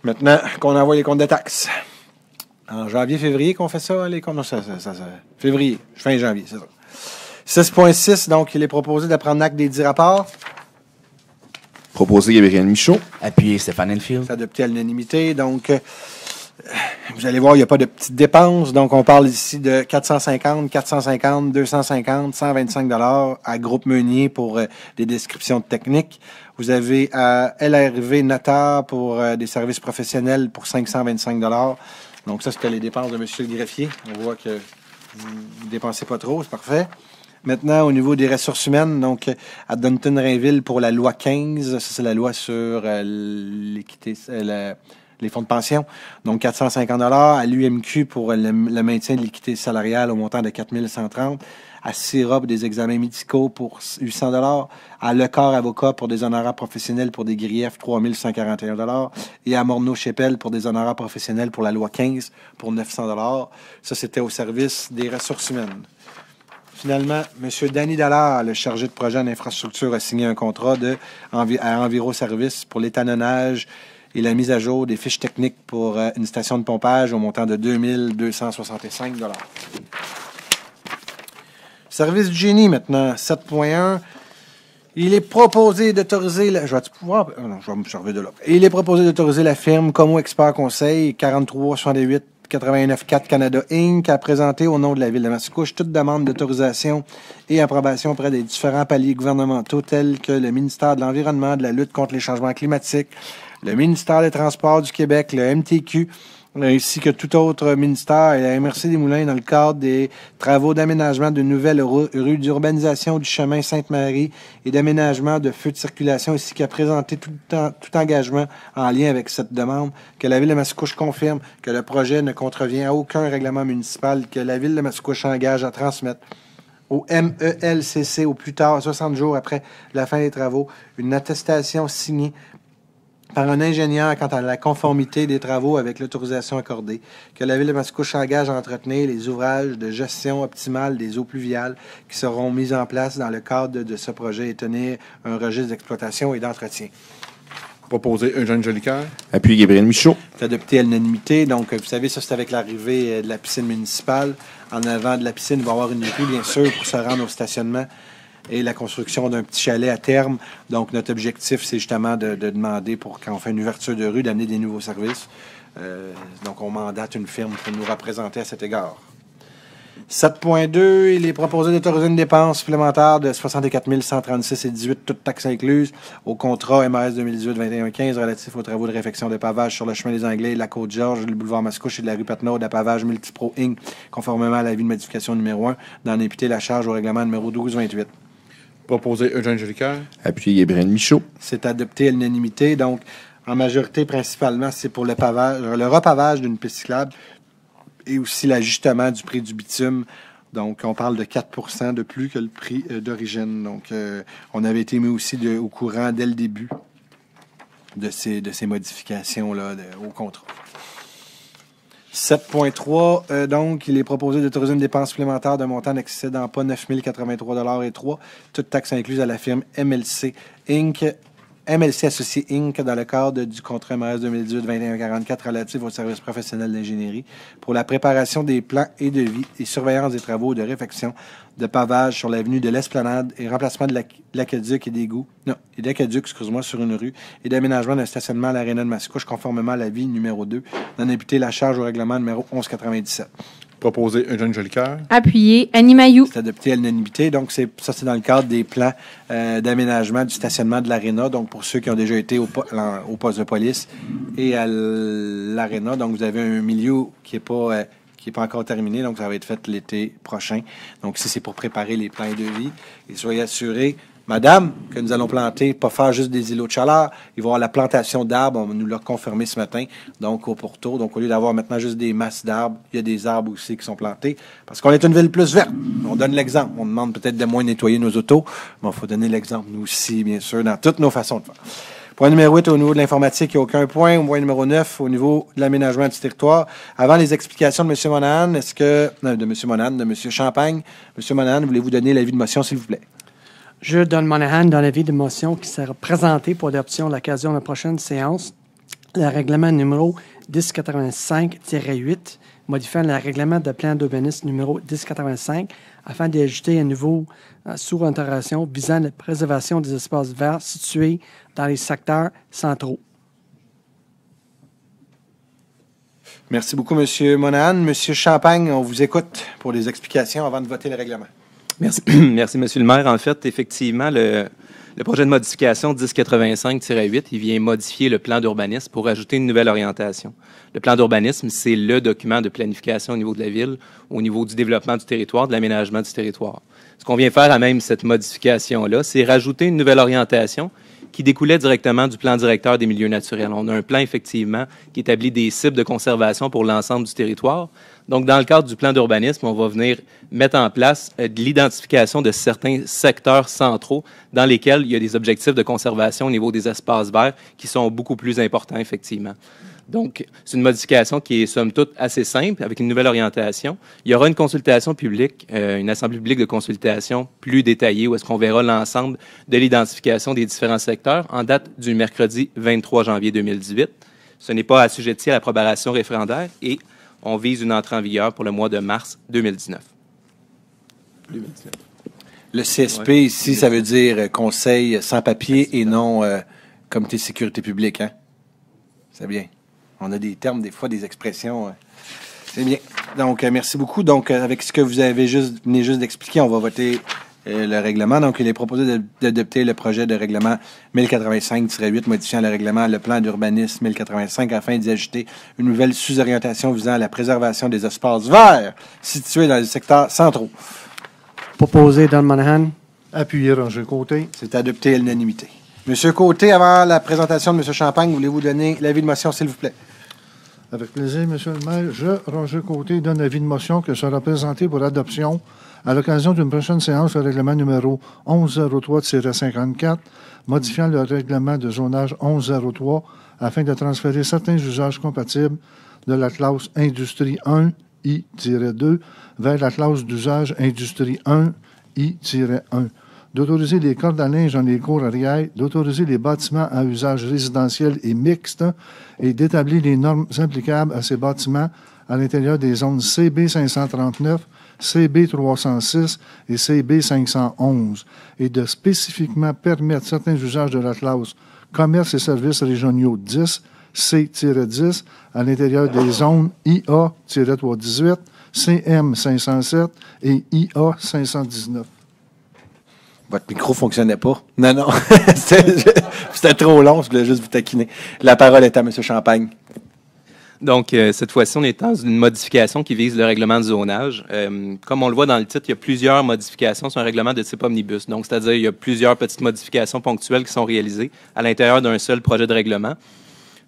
S1: Maintenant, qu'on envoie les comptes de taxes. En janvier, février qu'on fait ça, les comptes? Non, février, fin janvier, c'est ça. 6.6, donc, il est proposé de prendre acte des 10 rapports.
S9: Proposé Gabriel Michaud.
S10: Appuyé Stéphane Enfield.
S1: C'est adopté à l'unanimité. Donc, vous allez voir, il n'y a pas de petites dépenses. Donc, on parle ici de 450, 250, 125 $ à Groupe Meunier pour des descriptions techniques. Vous avez à LRV Notaire pour des services professionnels pour 525 $. Donc, ça, c'était les dépenses de M. le greffier. On voit que vous ne dépensez pas trop, c'est parfait. Maintenant, au niveau des ressources humaines, donc à Dunton-Rainville pour la loi 15, ça c'est la loi sur l'équité, les fonds de pension, donc 450 $. À l'UMQ pour le maintien de l'équité salariale au montant de 4 130 $. À CIRA pour des examens médicaux pour 800 $. À Lecor Avocat pour des honoraires professionnels pour des griefs, 3 141 $. Et à Morneau-Chapelle pour des honoraires professionnels pour la loi 15 pour 900 $. Ça, c'était au service des ressources humaines. Finalement, M. Danny Dallaire, le chargé de projet en infrastructure, a signé un contrat à Enviro Service pour l'étalonnage et la mise à jour des fiches techniques pour une station de pompage au montant de 2 265 $. Service du génie, maintenant, 7.1. Il est proposé d'autoriser... Je vais me servir de là. Il est proposé d'autoriser la firme Como Expert Conseil 4368 89 4 Canada Inc. a présenté au nom de la Ville de Mascouche toute demande d'autorisation et approbation auprès des différents paliers gouvernementaux tels que le ministère de l'Environnement, de la lutte contre les changements climatiques, le ministère des Transports du Québec, le MTQ, ainsi que tout autre ministère et la MRC des Moulins dans le cadre des travaux d'aménagement de nouvelles rues d'urbanisation du chemin Sainte-Marie et d'aménagement de feux de circulation, ainsi qu'à présenter tout engagement en lien avec cette demande, que la Ville de Mascouche confirme que le projet ne contrevient à aucun règlement municipal, que la Ville de Mascouche engage à transmettre au MELCC au plus tard 60 jours après la fin des travaux une attestation signée par un ingénieur quant à la conformité des travaux avec l'autorisation accordée, que la Ville de Mascouche s'engage à entretenir les ouvrages de gestion optimale des eaux pluviales qui seront mis en place dans le cadre de ce projet et tenir un registre d'exploitation et d'entretien.
S9: Proposé Eugène Jolicoeur. Appuyé Gabriel Michaud.
S1: C'est adopté à l'unanimité. Donc, vous savez, ça, c'est avec l'arrivée de la piscine municipale. En avant de la piscine, il va y avoir une rue, bien sûr, pour se rendre au stationnement et la construction d'un petit chalet à terme. Donc, notre objectif, c'est justement de demander, pour quand on fait une ouverture de rue, d'amener des nouveaux services. Donc, on mandate une firme pour nous représenter à cet égard. 7.2, il est proposé d'autoriser une dépense supplémentaire de 64 136,18 toutes taxes incluses, au contrat MRS 2018-21-15 relatif aux travaux de réfection de pavage sur le chemin des Anglais, la Côte-Georges, le boulevard Mascouche et de la rue Patnaud, de pavage Multipro Inc., conformément à l'avis de modification numéro 1, d'en imputer la charge au règlement numéro 1228.
S9: Proposé Eugène Jolicoeur. Appuyé Gabriel Michaud.
S1: C'est adopté à l'unanimité. Donc, en majorité, principalement, c'est pour le pavage, le repavage d'une piste cyclable et aussi l'ajustement du prix du bitume. Donc, on parle de 4 % de plus que le prix d'origine. Donc, on avait été mis aussi au courant dès le début de ces modifications-là au contrat. 7.3, donc, il est proposé d'autoriser une dépense supplémentaire d'un montant n'excédant pas 9 083,03 $, toute taxe incluse à la firme MLC Inc., MLC Associés Inc. dans le cadre du contrat MRS 2018-21-44 relatif aux services professionnels d'ingénierie pour la préparation des plans et devis et surveillance des travaux de réfection de pavage sur l'avenue de l'Esplanade et remplacement de l'aqueduc et d'aqueduc, sur une rue et d'aménagement d'un stationnement à l'aréna de Mascouche conformément à l'avis numéro 2 d'en imputer la charge au règlement numéro 1197.
S9: Proposé Eugène Jolicoeur.
S8: Appuyé Annie Mailloux.
S1: C'est adopté à l'unanimité. Donc, c'est dans le cadre des plans d'aménagement du stationnement de l'aréna. Donc, pour ceux qui ont déjà été au poste de police et à l'aréna. Donc, vous avez un milieu qui n'est pas encore terminé. Donc, ça va être fait l'été prochain. Donc, si c'est pour préparer les plans et devis, et soyez assurés, madame, que nous allons planter, pas faire juste des îlots de chaleur. Il va y avoir la plantation d'arbres, on nous l'a confirmé ce matin, donc au pourtour. Donc, au lieu d'avoir maintenant juste des masses d'arbres, il y a des arbres aussi qui sont plantés, parce qu'on est une ville plus verte. On donne l'exemple. On demande peut-être de moins nettoyer nos autos, mais il faut donner l'exemple, nous aussi, bien sûr, dans toutes nos façons de faire. Point numéro 8, au niveau de l'informatique, il n'y a aucun point. Au point numéro 9, au niveau de l'aménagement du territoire. Avant les explications de M. Monahan, de M. Champagne, M. Monahan, voulez-vous donner l'avis de motion, s'il vous plaît?
S2: Je donne Monahan dans l'avis de motion qui sera présenté pour adoption à l'occasion de la prochaine séance. Le règlement numéro 1085-8, modifiant le règlement de plan d'urbanisme numéro 1085 afin d'ajouter un nouveau sous-intervention visant la préservation des espaces verts situés dans les secteurs centraux.
S1: Merci beaucoup, M. Monahan. M. Champagne, on vous écoute pour les explications avant de voter le règlement.
S11: Merci, merci, Monsieur le maire. En fait, effectivement, le projet de modification 1085-8, il vient modifier le plan d'urbanisme pour ajouter une nouvelle orientation. Le plan d'urbanisme, c'est le document de planification au niveau de la ville, au niveau du développement du territoire, de l'aménagement du territoire. Ce qu'on vient faire à même cette modification-là, c'est rajouter une nouvelle orientation qui découlait directement du plan directeur des milieux naturels. On a un plan, effectivement, qui établit des cibles de conservation pour l'ensemble du territoire. Donc, dans le cadre du plan d'urbanisme, on va venir mettre en place de l'identification de certains secteurs centraux dans lesquels il y a des objectifs de conservation au niveau des espaces verts qui sont beaucoup plus importants, effectivement. Donc, c'est une modification qui est, somme toute, assez simple, avec une nouvelle orientation. Il y aura une consultation publique, une assemblée publique de consultation plus détaillée, où est-ce qu'on verra l'ensemble de l'identification des différents secteurs en date du mercredi 23 janvier 2018. Ce n'est pas assujetti à l'approbation référendaire et on vise une entrée en vigueur pour le mois de mars 2019.
S1: Le CSP, ici, ça veut dire Conseil sans papier et non Comité de sécurité publique, hein? C'est bien. On a des termes, des fois, des expressions. C'est bien. Donc, merci beaucoup. Donc, avec ce que vous venez juste d'expliquer, on va voter le règlement. Donc, il est proposé d'adopter le projet de règlement 1085-8, modifiant le règlement, le plan d'urbanisme 1085, afin d'y ajouter une nouvelle sous-orientation visant à la préservation des espaces verts situés dans les secteurs centraux.
S2: Proposé Don Monahan.
S7: Appuyé Roger Côté.
S1: C'est adopté à l'unanimité. Monsieur Côté, avant la présentation de M. Champagne, voulez-vous donner l'avis de motion, s'il vous plaît?
S7: Avec plaisir, Monsieur le maire. Je, Roger Côté, donne l'avis de motion que sera présenté pour adoption à l'occasion d'une prochaine séance, le règlement numéro 1103-54, modifiant le règlement de zonage 1103 afin de transférer certains usages compatibles de la classe Industrie 1 I-2 vers la classe d'usage Industrie 1 I-1, d'autoriser les cordes à linge dans les cours arrière, d'autoriser les bâtiments à usage résidentiel et mixte et d'établir les normes applicables à ces bâtiments à l'intérieur des zones CB 539, CB 306 et CB 511 et de spécifiquement permettre certains usages de la classe commerce et services régionaux 10, C-10 à l'intérieur des zones IA-318, CM 507 et IA 519.
S1: Votre micro ne fonctionnait pas. Non. C'était trop long, je voulais juste vous taquiner. La parole est à M. Champagne.
S11: Donc, cette fois-ci, on est dans une modification qui vise le règlement de zonage. Comme on le voit dans le titre, il y a plusieurs modifications sur un règlement de type omnibus. Donc, c'est-à-dire il y a plusieurs petites modifications ponctuelles qui sont réalisées à l'intérieur d'un seul projet de règlement.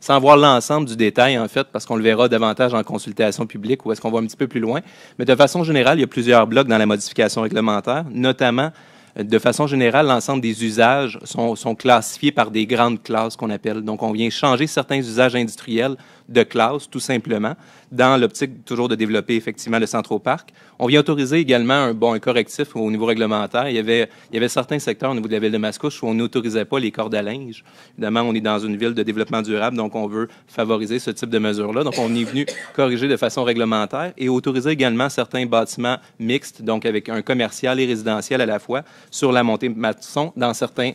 S11: Sans voir l'ensemble du détail, en fait, parce qu'on le verra davantage en consultation publique ou est-ce qu'on va un petit peu plus loin. Mais de façon générale, il y a plusieurs blocs dans la modification réglementaire, notamment de façon générale, l'ensemble des usages sont classifiés par des grandes classes qu'on appelle. Donc, on vient changer certains usages industriels de classe, tout simplement, dans l'optique toujours de développer effectivement le Centro-Parc. On vient autoriser également un correctif au niveau réglementaire. Il y avait certains secteurs au niveau de la ville de Mascouche où on n'autorisait pas les cordes à linge. Évidemment, on est dans une ville de développement durable, donc on veut favoriser ce type de mesures-là. Donc, on est venu corriger de façon réglementaire et autoriser également certains bâtiments mixtes, donc avec un commercial et résidentiel à la fois, sur la montée maçon dans certaines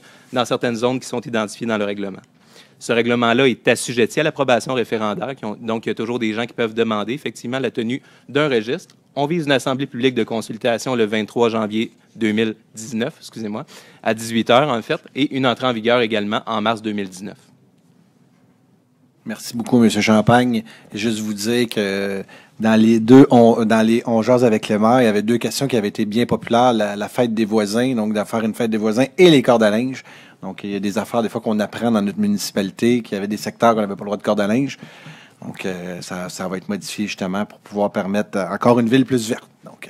S11: zones qui sont identifiées dans le règlement. Ce règlement-là est assujetti à l'approbation référendaire. Donc, il y a toujours des gens qui peuvent demander effectivement la tenue d'un registre. On vise une assemblée publique de consultation le 23 janvier 2019, à 18 h en fait, et une entrée en vigueur également en mars 2019.
S1: Merci beaucoup, M. Champagne. Et juste vous dire que on jase avec le maire, il y avait deux questions qui avaient été bien populaires, la fête des voisins, donc de faire une fête des voisins et les cordes à linge. Donc, il y a des affaires, des fois, qu'on apprend dans notre municipalité, qu'il y avait des secteurs qu'on n'avait pas le droit de cordes à linge. Donc, ça va être modifié, justement, pour pouvoir permettre encore une ville plus verte. Donc,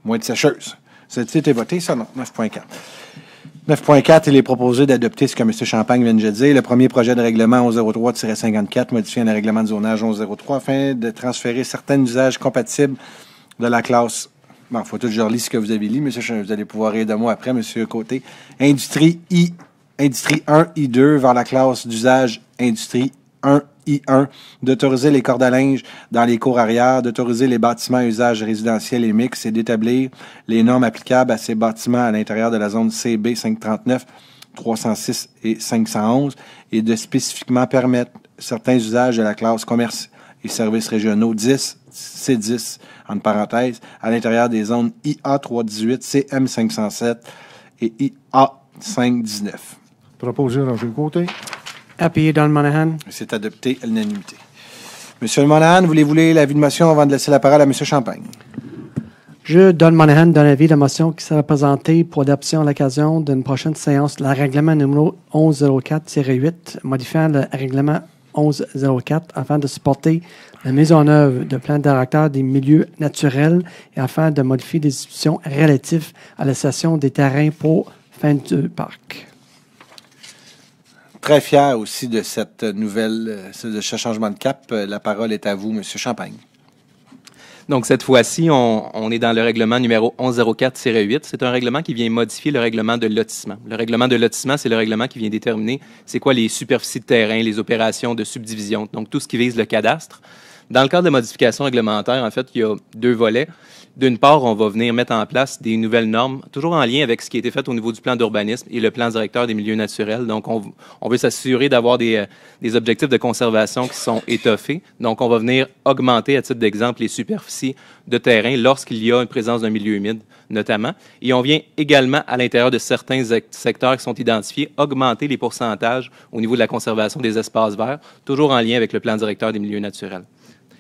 S1: moins de sécheuse. Ça a été voté, ça? Non, 9.4. 9.4, il est proposé d'adopter ce que M. Champagne vient de dire. Le premier projet de règlement 1103-54, modifiant le règlement de zonage 1103, afin de transférer certains usages compatibles de la classe. Bon, il faut tout que je relise ce que vous avez lu, monsieur. Vous allez pouvoir rire de moi après, M. Côté. Industrie 1 I2 vers la classe d'usage Industrie 1 I1, d'autoriser les cordes à linge dans les cours arrière, d'autoriser les bâtiments à usage résidentiel et mixte et d'établir les normes applicables à ces bâtiments à l'intérieur de la zone CB 539, 306 et 511 et de spécifiquement permettre certains usages de la classe commerce et services régionaux 10, C10, entre parenthèses, à l'intérieur des zones IA 318, CM 507 et IA 519.
S7: Proposé Roger Côté.
S2: Appuyé Don Monahan.
S1: C'est adopté à l'unanimité. Monsieur Monahan, voulez-vous lire l'avis de motion avant de laisser la parole à Monsieur Champagne?
S2: Je, Don Monahan, donne l'avis de motion qui sera présentée pour adoption à l'occasion d'une prochaine séance, le règlement numéro 1104-8, modifiant le règlement 1104 afin de supporter la mise en œuvre de plans directeurs des milieux naturels et afin de modifier des dispositions relatives à la cession des terrains pour fin du parc.
S1: Très fier aussi de cette nouvelle, de ce changement de cap. La parole est à vous, M. Champagne.
S11: Donc, cette fois-ci, on est dans le règlement numéro 1104-8. C'est un règlement qui vient modifier le règlement de lotissement. Le règlement de lotissement, c'est le règlement qui vient déterminer c'est quoi les superficies de terrain, les opérations de subdivision, donc tout ce qui vise le cadastre. Dans le cadre de modification réglementaire, en fait, il y a deux volets. D'une part, on va venir mettre en place des nouvelles normes, toujours en lien avec ce qui a été fait au niveau du plan d'urbanisme et le plan directeur des milieux naturels. Donc, on veut s'assurer d'avoir des objectifs de conservation qui sont étoffés. Donc, on va venir augmenter, à titre d'exemple, les superficies de terrain lorsqu'il y a une présence d'un milieu humide, notamment. Et on vient également, à l'intérieur de certains secteurs qui sont identifiés, augmenter les pourcentages au niveau de la conservation des espaces verts, toujours en lien avec le plan directeur des milieux naturels.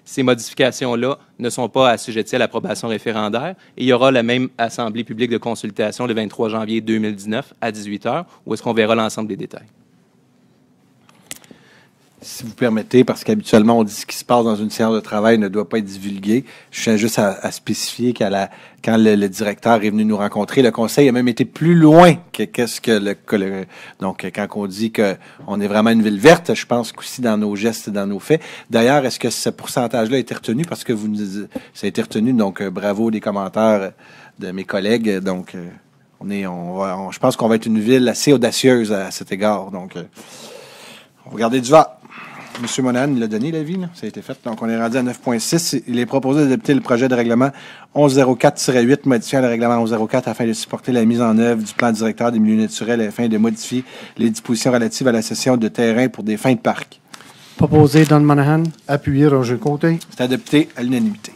S11: Ces modifications-là ne sont pas assujetties à l'approbation référendaire et il y aura la même assemblée publique de consultation le 23 janvier 2019 à 18 h où est-ce qu'on verra l'ensemble des détails.
S1: si vous permettez, parce qu'habituellement, on dit ce qui se passe dans une séance de travail ne doit pas être divulgué. Je tiens juste à spécifier quand le directeur est venu nous rencontrer, le conseil a même été plus loin que qu'est-ce que donc, quand on dit qu'on est vraiment une ville verte, je pense qu'aussi dans nos gestes et dans nos faits. D'ailleurs, est-ce que ce pourcentage-là a été retenu? Parce que ça a été retenu, donc bravo des commentaires de mes collègues. Donc, je pense qu'on va être une ville assez audacieuse à cet égard. Donc, on va garder du vent. M. Monahan, il a donné l'avis, là. Ça a été fait. Donc, on est rendu à 9.6. Il est proposé d'adopter le projet de règlement 1104-8, modifiant le règlement 1104 afin de supporter la mise en œuvre du plan directeur des milieux naturels et afin de modifier les dispositions relatives à la cession de terrain pour des fins de parc.
S2: Proposé, Don Monahan.
S7: Appuyé, Roger Côté.
S1: C'est adopté à l'unanimité.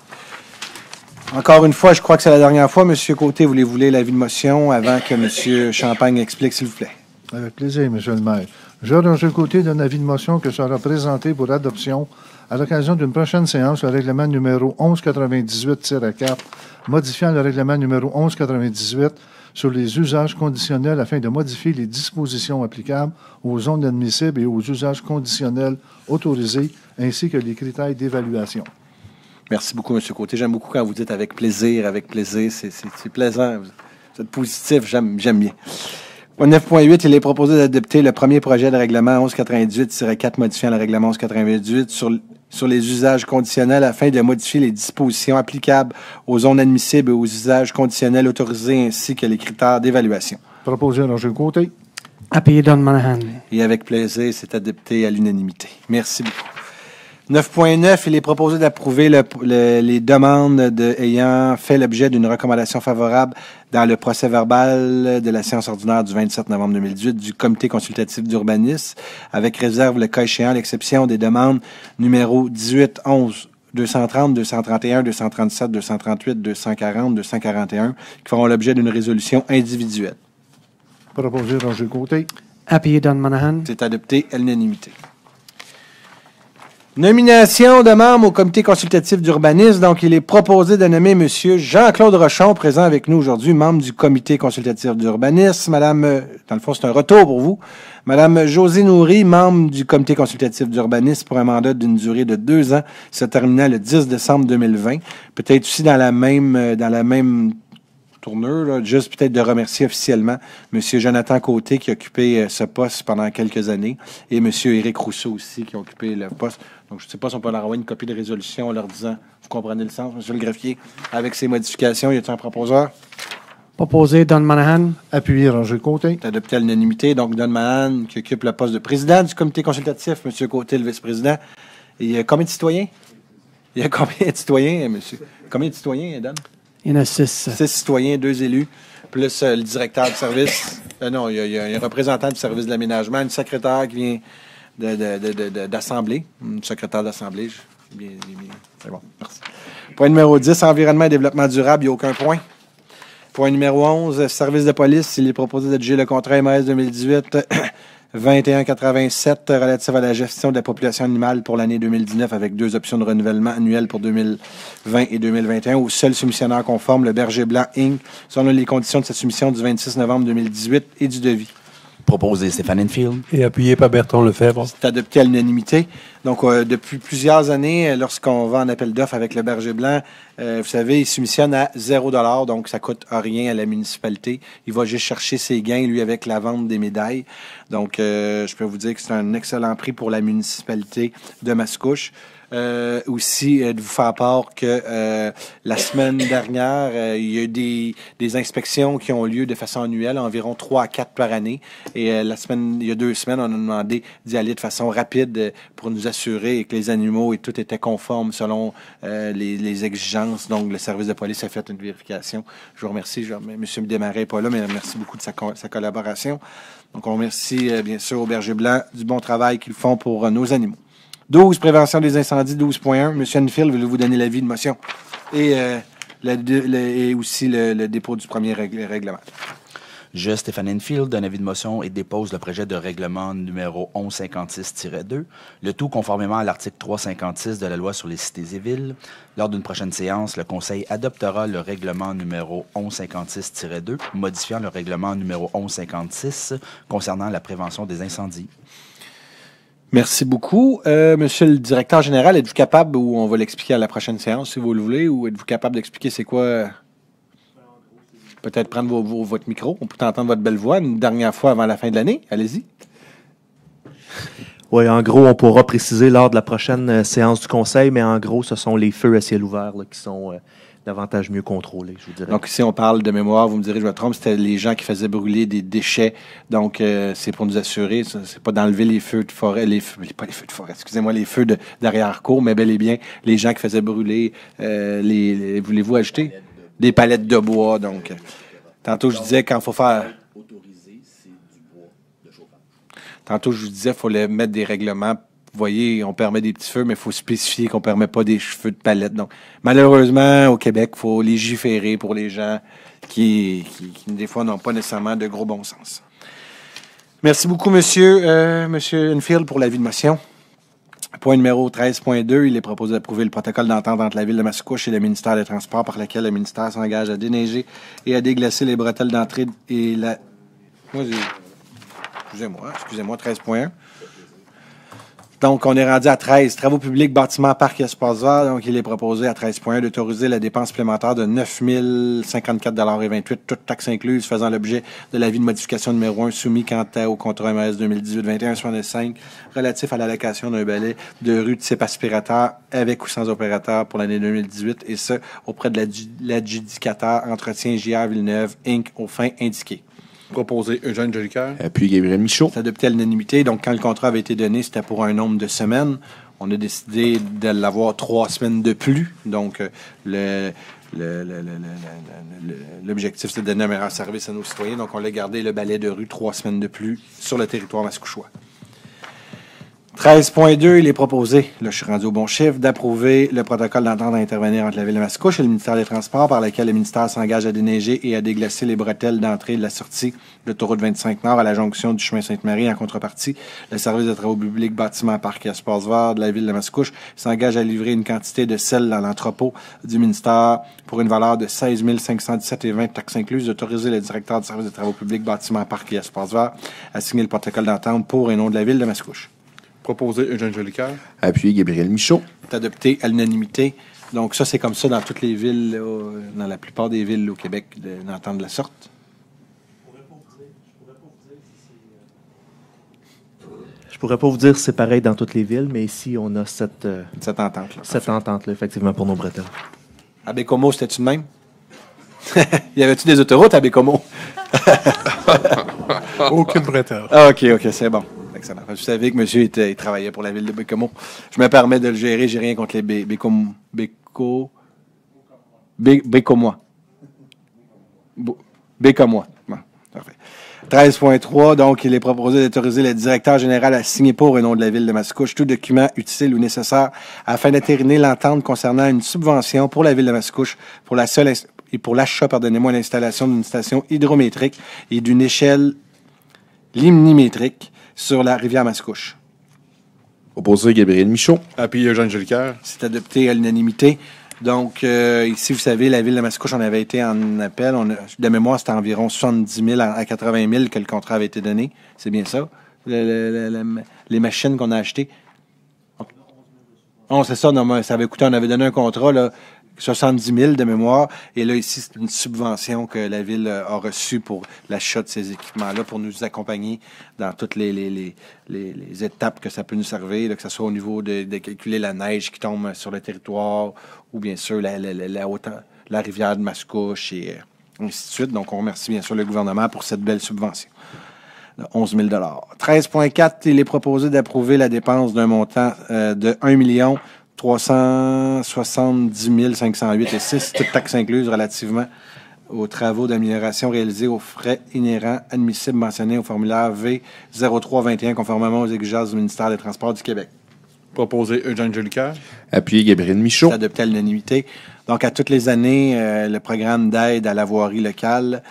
S1: Encore une fois, je crois que c'est la dernière fois. M. Côté, voulez l'avis de motion avant que M. Champagne explique, s'il vous plaît?
S7: Avec plaisir, M. le maire. Je, Roger Côté, donne avis de motion que sera présenté pour adoption à l'occasion d'une prochaine séance le règlement numéro 1198-4, modifiant le règlement numéro 1198 sur les usages conditionnels afin de modifier les dispositions applicables aux zones admissibles et aux usages conditionnels autorisés, ainsi que les critères d'évaluation.
S1: Merci beaucoup, M. Côté. J'aime beaucoup quand vous dites avec plaisir. C'est plaisant. Vous êtes positif, j'aime bien. Au 9.8, il est proposé d'adopter le premier projet de règlement 1198-4 modifiant le règlement 1198 sur les usages conditionnels afin de modifier les dispositions applicables aux zones admissibles et aux usages conditionnels autorisés ainsi que les critères d'évaluation.
S7: Proposé, Roger Côté.
S2: Appuyé, Don Monahan.
S1: Et avec plaisir, c'est adopté à l'unanimité. Merci beaucoup. 9.9, il est proposé d'approuver les demandes ayant fait l'objet d'une recommandation favorable dans le procès-verbal de la séance ordinaire du 27 novembre 2018 du Comité consultatif d'urbanisme, avec réserve, le cas échéant, l'exception des demandes numéro 18, 11, 230, 231, 237, 238, 240, 241, qui feront l'objet d'une résolution individuelle.
S7: Proposé, Roger Côté.
S2: Appuyé, Don Monahan.
S1: C'est adopté à l'unanimité. Nomination de membres au comité consultatif d'urbanisme. Donc, il est proposé de nommer M. Jean-Claude Rochon, présent avec nous aujourd'hui, membre du comité consultatif d'urbanisme. Madame, dans le fond, c'est un retour pour vous. Madame Josée Nourry, membre du comité consultatif d'urbanisme pour un mandat d'une durée de 2 ans, se terminant le 10 décembre 2020. Peut-être aussi dans la même tourneur, là, juste peut-être de remercier officiellement M. Jonathan Côté qui a occupé ce poste pendant quelques années et M. Éric Rousseau aussi qui a occupé le poste. Donc, je ne sais pas si on peut leur envoyer une copie de résolution en leur disant, vous comprenez le sens, M. le greffier, avec ces modifications, y a-t-il un proposeur?
S2: Proposé, Don Monahan.
S7: Appuyé, Roger Côté.
S1: C'est adopté à l'unanimité. Donc, Don Monahan qui occupe le poste de président du comité consultatif, M. Côté, le vice-président. Et il y a combien de citoyens? Il y a combien de citoyens, monsieur? Combien de citoyens, Don?
S2: Il y en a 6.
S1: 6 citoyens, 2 élus, plus le directeur du service. Non, il y a un représentant du service de l'aménagement, une secrétaire qui vient d'assemblée. Une secrétaire d'assemblée. Bien, c'est bon, merci. Point numéro 10, environnement et développement durable, il n'y a aucun point. Point numéro 11, service de police, il est proposé d'adjuger le contrat MS 2018 2187 relatif à la gestion de la population animale pour l'année 2019 avec 2 options de renouvellement annuel pour 2020 et 2021 au seul soumissionnaire conforme, le Berger Blanc Inc., selon les conditions de cette soumission du 26 novembre 2018 et du devis.
S10: Proposé Stéphane Enfield.
S12: Et appuyé par Bertrand Lefebvre.
S1: C'est adopté à l'unanimité. Donc, depuis plusieurs années, lorsqu'on va en appel d'offres avec le Berger Blanc, vous savez, il soumissionne à 0 $, donc ça coûte rien à la municipalité. Il va juste chercher ses gains, lui, avec la vente des médailles. Donc, je peux vous dire que c'est un excellent prix pour la municipalité de Mascouche. Aussi, de vous faire part que la semaine dernière, il y a eu des inspections qui ont lieu de façon annuelle, environ 3 à 4 par année. Et il y a 2 semaines, on a demandé d'y aller de façon rapide pour nous assurer que les animaux et tout étaient conformes selon les exigences. Donc, le service de police a fait une vérification. Je vous remercie. M. Desmarais n'est pas là, mais merci beaucoup de sa collaboration. Donc, on remercie bien sûr au Berger Blanc du bon travail qu'ils font pour nos animaux. 12, prévention des incendies, 12.1. M. Enfield, voulez-vous donner l'avis de motion? Et aussi le dépôt du premier règlement.
S10: Je, Stéphane Enfield, donne avis de motion et dépose le projet de règlement numéro 1156-2, le tout conformément à l'article 356 de la loi sur les cités et villes. Lors d'une prochaine séance, le Conseil adoptera le règlement numéro 1156-2, modifiant le règlement numéro 1156 concernant la prévention des incendies.
S1: Merci beaucoup. Monsieur le directeur général, êtes-vous capable, ou on va l'expliquer à la prochaine séance si vous le voulez, ou êtes-vous capable d'expliquer c'est quoi? Peut-être prendre votre micro, on peut entendre votre belle voix une dernière fois avant la fin de l'année. Allez-y.
S12: Oui, en gros, on pourra préciser lors de la prochaine séance du conseil, mais en gros, ce sont les feux à ciel ouvert là, qui sont davantage mieux contrôlés, je vous dirais.
S1: Donc, ici, on parle de mémoire, vous me direz, je me trompe, c'était les gens qui faisaient brûler des déchets. Donc, c'est pour nous assurer, c'est pas d'enlever les feux de forêt, pas les feux de forêt, excusez-moi, les feux d'arrière-cour, mais bel et bien les gens qui faisaient brûler voulez-vous ajouter? Des palettes de bois. Donc, tantôt, je disais, quand il faut faire... Tantôt, je vous disais, il faut mettre des règlements. Vous voyez, on permet des petits feux, mais il faut spécifier qu'on ne permet pas des feux de palette. Donc, malheureusement, au Québec, il faut légiférer pour les gens qui des fois, n'ont pas nécessairement de gros bon sens. Merci beaucoup, Monsieur Enfield, pour l'avis de motion. Point numéro 13.2, il est proposé d'approuver le protocole d'entente entre la Ville de Mascouche et le ministère des Transports par lequel le ministère s'engage à déneiger et à déglacer les bretelles d'entrée et la... Excusez-moi, 13.1. Donc, on est rendu à 13. Travaux publics, bâtiments, parcs et espaces verts. Donc, il est proposé à 13.1 d'autoriser la dépense supplémentaire de 9 054,28 $, toutes taxes incluses, faisant l'objet de l'avis de modification numéro 1 soumis quant au contrat MS 2018-21-65 relatif à l'allocation d'un balai de rue de type aspirateur avec ou sans opérateur pour l'année 2018 et ce, auprès de l'adjudicateur Entretien JR Villeneuve, Inc. aux fins indiquées.
S9: Proposé Eugène Jolicoeur. Puis Gabriel Michaud.
S1: C'est adopté à l'unanimité. Donc, quand le contrat avait été donné, c'était pour un nombre de semaines. On a décidé de l'avoir 3 semaines de plus. Donc, l'objectif, c'est de donner un meilleur service à nos citoyens. Donc, on l'a gardé le balai de rue 3 semaines de plus sur le territoire mascouchois. 13.2, il est proposé, là je suis rendu au bon chiffre, d'approuver le protocole d'entente à intervenir entre la Ville de Mascouche et le ministère des Transports par lequel le ministère s'engage à déneiger et à déglacer les bretelles d'entrée et de la sortie de l'autoroute 25 Nord à la jonction du chemin Sainte-Marie. En contrepartie, le service de travaux publics, bâtiments, parcs et espaces verts de la Ville de Mascouche s'engage à livrer une quantité de sel dans l'entrepôt du ministère pour une valeur de 16 517,20 $ taxes incluses, d'autoriser le directeur du service de travaux publics, bâtiments, parcs et espaces verts à signer le protocole d'entente pour et nom de la Ville de Mascouche.
S9: Proposé Eugène Jolicoeur.
S5: Appuyé Gabriel Michaud.
S1: C'est adopté à l'unanimité. Donc, ça, c'est comme ça dans toutes les villes, là, dans la plupart des villes au Québec, d'entendre de la sorte.
S12: Je pourrais pas vous dire si c'est pareil dans toutes les villes, mais ici, on a cette
S1: entente-là.
S12: Cette entente-là, effectivement, pour nos bretelles.
S1: À Bécomo, c'était-tu de même? Y avait-tu des autoroutes à Bécomo?
S4: Aucune bretelle.
S1: Ah, OK, c'est bon. Excellent. Vous savez que monsieur il travaillait pour la ville de Bécomo. Je me permets de le gérer. J'ai rien contre les Bécomois. Bécomois. Bon, parfait. 13.3, donc, il est proposé d'autoriser le directeur général à signer pour et nom de la Ville de Mascouche tout document utile ou nécessaire afin d'entériner l'entente concernant une subvention pour la Ville de Mascouche pour l'achat, l'installation d'une station hydrométrique et d'une échelle limnimétrique sur la rivière Mascouche.
S9: Proposé Gabriel Michaud. Appuyé Eugène Jolicoeur.
S1: C'est adopté à l'unanimité. Donc, ici, vous savez, la Ville de Mascouche, on avait été en appel. De mémoire, c'était environ 70 000 à 80 000 que le contrat avait été donné. C'est bien ça? Les machines qu'on a achetées. Oh, c'est ça. Non, ça avait coûté, on avait donné un contrat, là, 70 000 de mémoire. Et là, ici, c'est une subvention que la Ville a reçue pour l'achat de ces équipements-là, pour nous accompagner dans toutes les étapes que ça peut nous servir, là, que ce soit au niveau de calculer la neige qui tombe sur le territoire, ou bien sûr la rivière de Mascouche, et ainsi de suite. Donc, on remercie bien sûr le gouvernement pour cette belle subvention. 11 000 $. 13.4, il est proposé d'approuver la dépense d'un montant de 1 370 508,06 $, toutes taxes incluses relativement aux travaux d'amélioration réalisés aux frais inhérents admissibles mentionnés au formulaire V0321 conformément aux exigences du ministère des Transports du Québec.
S9: Proposé Eugène Jolicoeur.
S5: Appuyé Gabriel Michaud.
S1: C'est adopté à l'unanimité. Donc, à toutes les années, le programme d'aide à la voirie locale.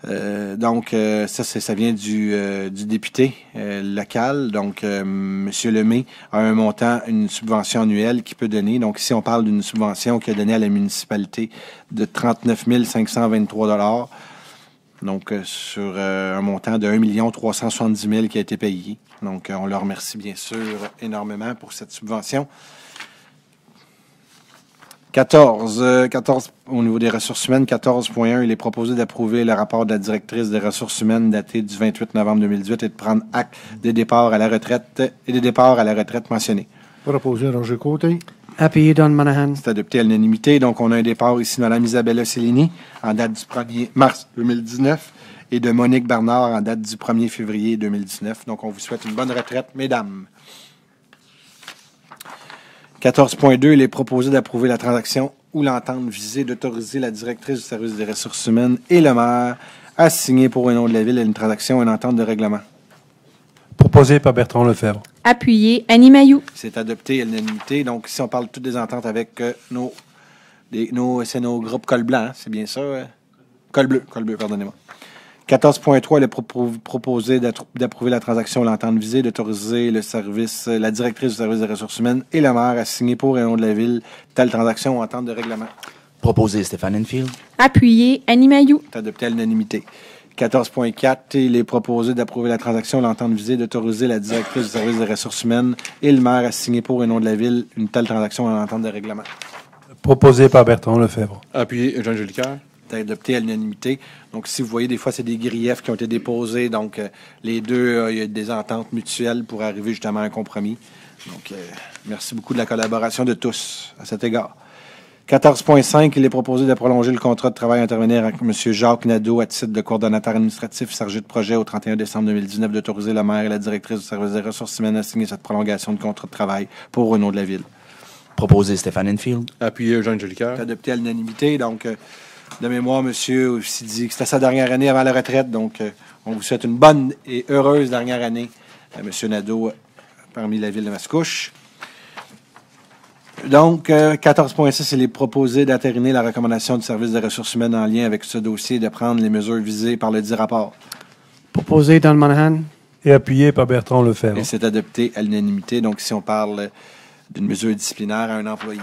S1: Ça vient du député local. Donc, M. Lemay a un montant, une subvention annuelle qu'il peut donner. Donc, ici, on parle d'une subvention qu'il a donnée à la municipalité de 39 523 $. Donc, sur un montant de 1 370 000 qui a été payé. Donc, on leur remercie bien sûr énormément pour cette subvention. 14 au niveau des ressources humaines, 14.1, il est proposé d'approuver le rapport de la directrice des ressources humaines daté du 28 novembre 2018 et de prendre acte des départs à la retraite mentionnés.
S7: Proposé Roger Côté.
S2: Appuyé Don Monahan.
S1: C'est adopté à l'unanimité. Donc, on a un départ ici de Mme Isabella Cellini en date du 1er mars 2019 et de Monique Bernard en date du 1er février 2019. Donc, on vous souhaite une bonne retraite, mesdames. 14.2, il est proposé d'approuver la transaction ou l'entente visée d'autoriser la directrice du service des ressources humaines et le maire à signer pour un nom de la ville une transaction ou une entente de règlement.
S13: Proposé par Bertrand Lefebvre.
S8: Appuyé Annie Mailloux.
S1: C'est adopté à l'unanimité. Donc, ici, on parle de toutes des ententes avec c'est nos groupes col blanc, hein, c'est bien ça? Col bleu, pardonnez-moi. 14.3, il est proposé d'approuver la transaction ou l'entente visée, d'autoriser la directrice du service des ressources humaines et le maire à signer pour et au nom de la ville telle transaction ou entente de règlement.
S10: Proposé Stéphane Enfield.
S8: Appuyé Annie Mailloux.
S1: C'est adopté à l'unanimité. 14.4, il est proposé d'approuver la transaction ou l'entente visée, d'autoriser la directrice du service des ressources humaines et le maire à signer pour et au nom de la ville une telle transaction ou entente de règlement.
S13: Proposé par Bertrand Lefebvre.
S9: Appuyé Eugène Jolicoeur.
S1: C'est adopté à l'unanimité. Donc, si vous voyez, des fois, c'est des griefs qui ont été déposés. Donc, les deux, il y a des ententes mutuelles pour arriver justement à un compromis. Donc, merci beaucoup de la collaboration de tous à cet égard. 14.5, il est proposé de prolonger le contrat de travail intervenir avec M. Jacques Nadeau à titre de coordonnateur administratif chargé de projet au 31 décembre 2019, d'autoriser la maire et la directrice du service des ressources humaines à signer cette prolongation de contrat de travail pour au nom de la ville.
S10: Proposé Stéphane Enfield.
S9: Appuyé Eugène Jolicoeur.
S1: C'est adopté à l'unanimité. Donc, de mémoire, monsieur aussi dit que c'était sa dernière année avant la retraite. Donc, on vous souhaite une bonne et heureuse dernière année, monsieur Nadeau, parmi la ville de Mascouche. Donc, 14.6, il est proposé d'entériner la recommandation du service des ressources humaines en lien avec ce dossier et de prendre les mesures visées par le dit rapport.
S2: Proposé Don Monahan.
S13: Et appuyé par Bertrand Lefebvre.
S1: Et c'est adopté à l'unanimité. Donc, si on parle d'une mesure disciplinaire à un employé.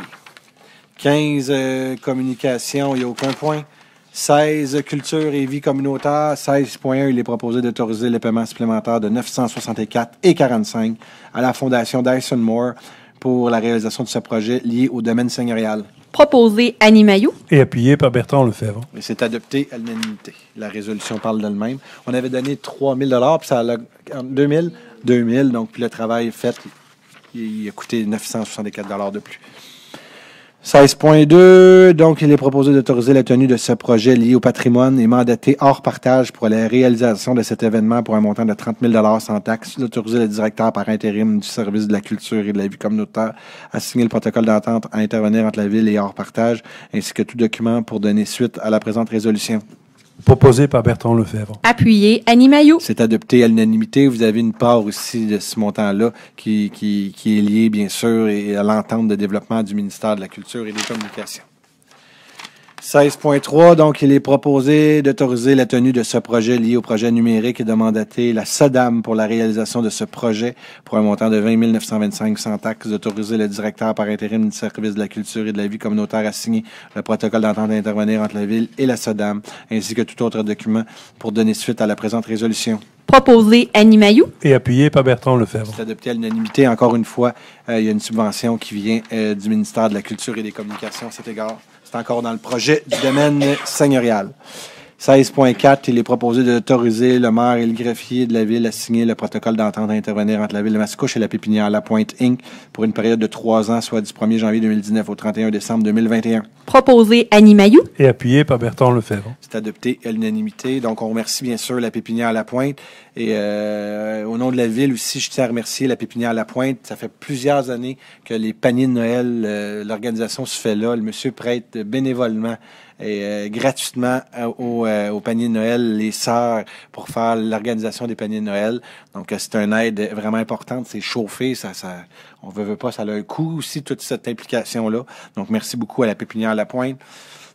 S1: 15, communication, il n'y a aucun point. 16, culture et vie communautaire. 16.1, il est proposé d'autoriser les paiements supplémentaires de 964,45 à la Fondation Dyson Moore pour la réalisation de ce projet lié au domaine seigneurial.
S8: Proposé Annie Mailloux.
S13: Et appuyé par Bertrand Lefebvre.
S1: Et c'est adopté à l'unanimité. La résolution parle d'elle-même. On avait donné 3 000 puis ça a 2 000, donc puis le travail fait, il a coûté 964 de plus. 16.2, donc il est proposé d'autoriser la tenue de ce projet lié au patrimoine et mandaté hors partage pour la réalisation de cet événement pour un montant de 30 000 sans taxe, d'autoriser le directeur par intérim du service de la culture et de la vie communautaire à signer le protocole d'entente à intervenir entre la ville et hors partage, ainsi que tout document pour donner suite à la présente résolution.
S13: Proposé par Bertrand Lefebvre.
S8: Appuyé Annie Mailloux.
S1: C'est adopté à l'unanimité. Vous avez une part aussi de ce montant-là qui est lié, bien sûr, à l'entente de développement du ministère de la Culture et des Communications. 16.3, donc il est proposé d'autoriser la tenue de ce projet lié au projet numérique et de mandater la SODAM pour la réalisation de ce projet pour un montant de 20 925 sans taxe, d'autoriser le directeur par intérim du service de la culture et de la vie communautaire à signer le protocole d'entente à intervenir entre la ville et la SODAM, ainsi que tout autre document pour donner suite à la présente résolution.
S8: Proposé Annie Mailloux.
S13: Et appuyé par Bertrand Lefebvre.
S1: C'est adopté à l'unanimité. Encore une fois, il y a une subvention qui vient du ministère de la Culture et des Communications à cet égard. C'est encore dans le projet du domaine seigneurial. 16.4, il est proposé d'autoriser le maire et le greffier de la ville à signer le protocole d'entente à intervenir entre la ville de Mascouche et la pépinière La Pointe Inc. pour une période de 3 ans, soit du 1er janvier 2019 au 31 décembre 2021.
S8: Proposé Annie Mailloux.
S13: Et appuyé par Bertrand Lefebvre.
S1: C'est adopté à l'unanimité. Donc, on remercie bien sûr la pépinière La Pointe. Et au nom de la ville aussi, je tiens à remercier la pépinière La Pointe. Ça fait plusieurs années que les paniers de Noël, l'organisation se fait là. Le monsieur prête bénévolement et gratuitement au panier de Noël les sœurs pour faire l'organisation des paniers de Noël. Donc, c'est une aide vraiment importante. C'est chauffé. On veut pas, ça a un coût aussi, toute cette implication-là. Donc, merci beaucoup à la pépinière La Pointe.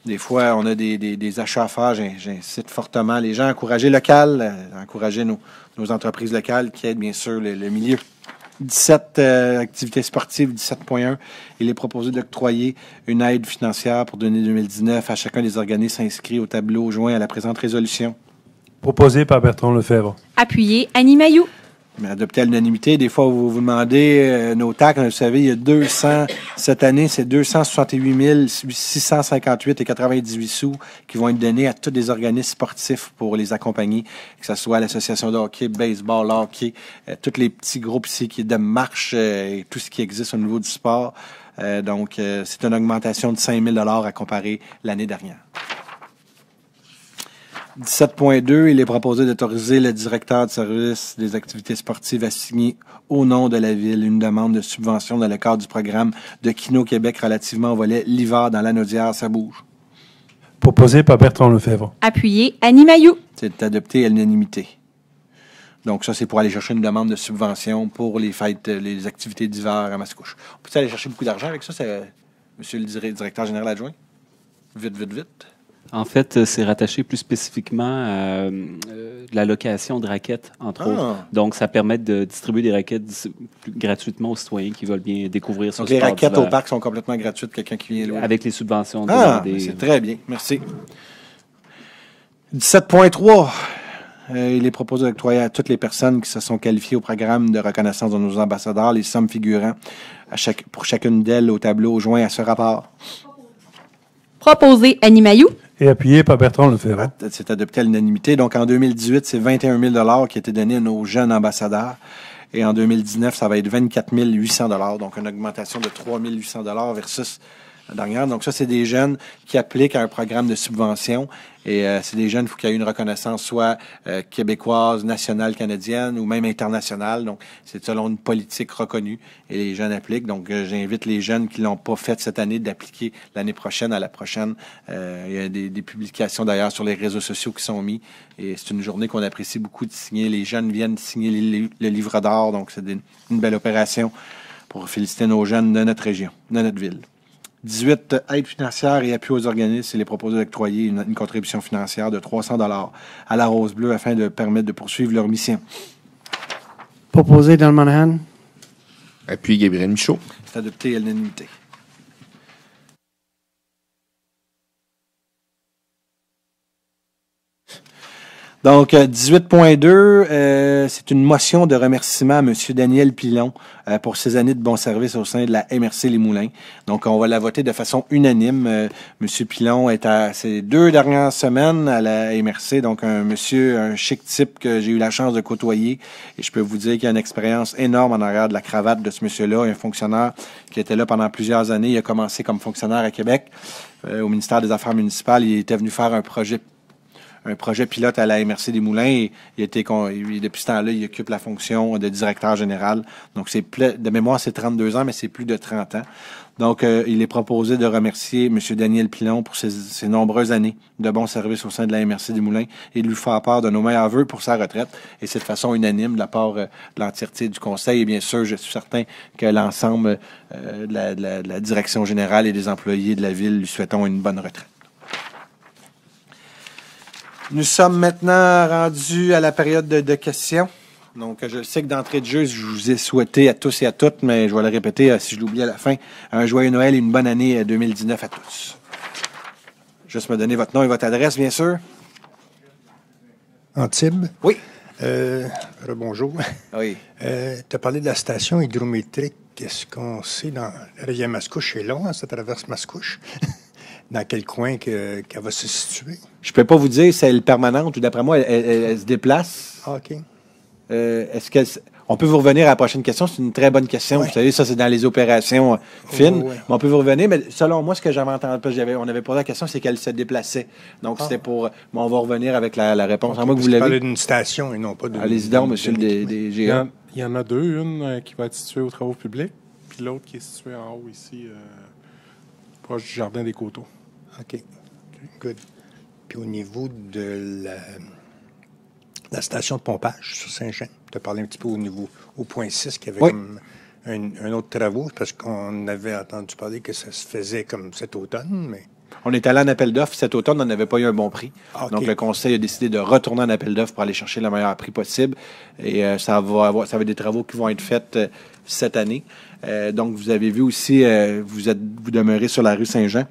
S1: Des fois, on a des achats à faire. J'incite fortement les gens à encourager local, à encourager nos entreprises locales qui aident bien sûr le milieu. 17 activités sportives, 17.1. Il est proposé d'octroyer une aide financière pour l'année 2019 à chacun des organismes inscrits au tableau joint à la présente résolution.
S13: Proposé par Bertrand Lefebvre.
S8: Appuyé Annie Mailloux.
S1: Mais adopté à l'unanimité. Des fois, vous vous demandez nos taxes. Vous savez, il y a 200, cette année, c'est 268 658 et 98 sous qui vont être donnés à tous les organismes sportifs pour les accompagner, que ce soit l'association de hockey, baseball, hockey, tous les petits groupes ici qui de marche et tout ce qui existe au niveau du sport. Donc, c'est une augmentation de 5 000 $ à comparer l'année dernière. 17.2, il est proposé d'autoriser le directeur de service des activités sportives à signer au nom de la Ville une demande de subvention dans le cadre du programme de Kino Québec relativement au volet l'hiver dans l'Anaudière, ça bouge.
S13: Proposé par Bertrand Lefebvre.
S8: Appuyé Annie Mailloux.
S1: C'est adopté à l'unanimité. Donc ça, c'est pour aller chercher une demande de subvention pour les fêtes, les activités d'hiver à Mascouche. On peut aller chercher beaucoup d'argent avec ça, monsieur le directeur général adjoint? Vite, vite, vite.
S14: En fait, c'est rattaché plus spécifiquement à la location de raquettes, entre autres. Donc, ça permet de distribuer des raquettes gratuitement aux citoyens qui veulent bien découvrir ce sport.
S1: Donc, les raquettes au parc sont complètement gratuites, quelqu'un qui vient louer.
S14: Avec les subventions
S1: demandées. C'est très bien. Merci. 17.3. Il est proposé d'octroyer à toutes les personnes qui se sont qualifiées au programme de reconnaissance de nos ambassadeurs les sommes figurant pour chacune d'elles au tableau joint à ce rapport.
S8: Proposé Annie Mailloux.
S13: Et appuyé par Bertrand Lefebvre.
S1: C'est adopté à l'unanimité. Donc, en 2018, c'est 21 000 $ qui étaient donnés à nos jeunes ambassadeurs. Et en 2019, ça va être 24 800 $. Donc, une augmentation de 3 800 $ versus la dernière. Donc, ça, c'est des jeunes qui appliquent à un programme de subvention. Et c'est des jeunes, il faut qu'il y ait une reconnaissance soit québécoise, nationale, canadienne ou même internationale. Donc, c'est selon une politique reconnue et les jeunes appliquent. Donc, j'invite les jeunes qui l'ont pas fait cette année d'appliquer l'année prochaine à la prochaine. Il y a des publications d'ailleurs sur les réseaux sociaux qui sont mis. Et c'est une journée qu'on apprécie beaucoup de signer. Les jeunes viennent signer le livre d'or. Donc, c'est une belle opération pour féliciter nos jeunes de notre région, de notre ville. 18, aide financière et appui aux organismes. Il est proposé d'octroyer une contribution financière de 300 $ à la Rose Bleue afin de permettre de poursuivre leur mission.
S2: Proposé dans le Monahan.
S9: Appui Gabriel Michaud.
S1: C'est adopté à l'unanimité. Donc, 18.2, c'est une motion de remerciement à M. Daniel Pilon pour ses années de bon service au sein de la MRC Les Moulins. Donc, on va la voter de façon unanime. M. Pilon est à ses 2 dernières semaines à la MRC, donc un chic type que j'ai eu la chance de côtoyer. Et je peux vous dire qu'il y a une expérience énorme en arrière de la cravate de ce monsieur-là, un fonctionnaire qui était là pendant plusieurs années. Il a commencé comme fonctionnaire à Québec, au ministère des Affaires municipales. Il était venu faire un projet pilote à la MRC des Moulins et depuis ce temps-là, il occupe la fonction de directeur général. Donc, de mémoire, c'est 32 ans, mais c'est plus de 30 ans. Donc, il est proposé de remercier M. Daniel Pilon pour ses nombreuses années de bon service au sein de la MRC des Moulins et de lui faire part de nos meilleurs vœux pour sa retraite. Et c'est de façon unanime de la part de l'entièreté du Conseil. Et bien sûr, je suis certain que l'ensemble de la direction générale et des employés de la Ville lui souhaitons une bonne retraite. Nous sommes maintenant rendus à la période de questions. Donc, je sais que d'entrée de jeu, je vous ai souhaité à tous et à toutes, mais je vais le répéter si je l'oublie à la fin, un joyeux Noël et une bonne année 2019 à tous. Juste me donner votre nom et votre adresse, bien sûr.
S4: Antibes?
S1: Oui.
S4: Rebonjour.
S1: Oui.
S4: Tu as parlé de la station hydrométrique. Est-ce qu'on sait dans la rivière Mascouche, c'est long, hein, ça traverse Mascouche? Dans quel coin qu'elle va se situer?
S1: Je ne peux pas vous dire si elle est permanente ou d'après moi, elle se déplace.
S4: Ah, OK.
S1: On peut vous revenir à la prochaine question. C'est une très bonne question.
S4: Ouais.
S1: Vous savez, ça, c'est dans les opérations fines.
S4: Ouais.
S1: Mais on peut vous revenir. Mais selon moi, ce que j'avais entendu, on avait posé la question, c'est qu'elle se déplaçait. Donc, c'était pour... Mais on va revenir avec la réponse.
S4: Okay,
S1: à moi que vous
S4: l'avez.
S1: l'avez.
S4: Parler d'une station et non pas d'une...
S1: Allez-y donc, monsieur le DGA.
S15: Il y en a deux. Une qui va être située aux travaux publics, puis l'autre qui est située en haut ici, proche du Jardin des Coteaux.
S4: OK. Good. Puis au niveau de la station de pompage sur Saint-Jean, tu as parlé un petit peu au point 6 qu'il y avait comme un autre travaux, parce qu'on avait entendu parler que ça se faisait comme cet automne, mais...
S1: On est allé en appel d'offres. Cet automne, on n'avait pas eu un bon prix.
S4: Okay.
S1: Donc, le Conseil a décidé de retourner en appel d'offres pour aller chercher le meilleur prix possible. Et ça va être des travaux qui vont être faits cette année. Donc, vous avez vu aussi, vous demeurez sur la rue Saint-Jean.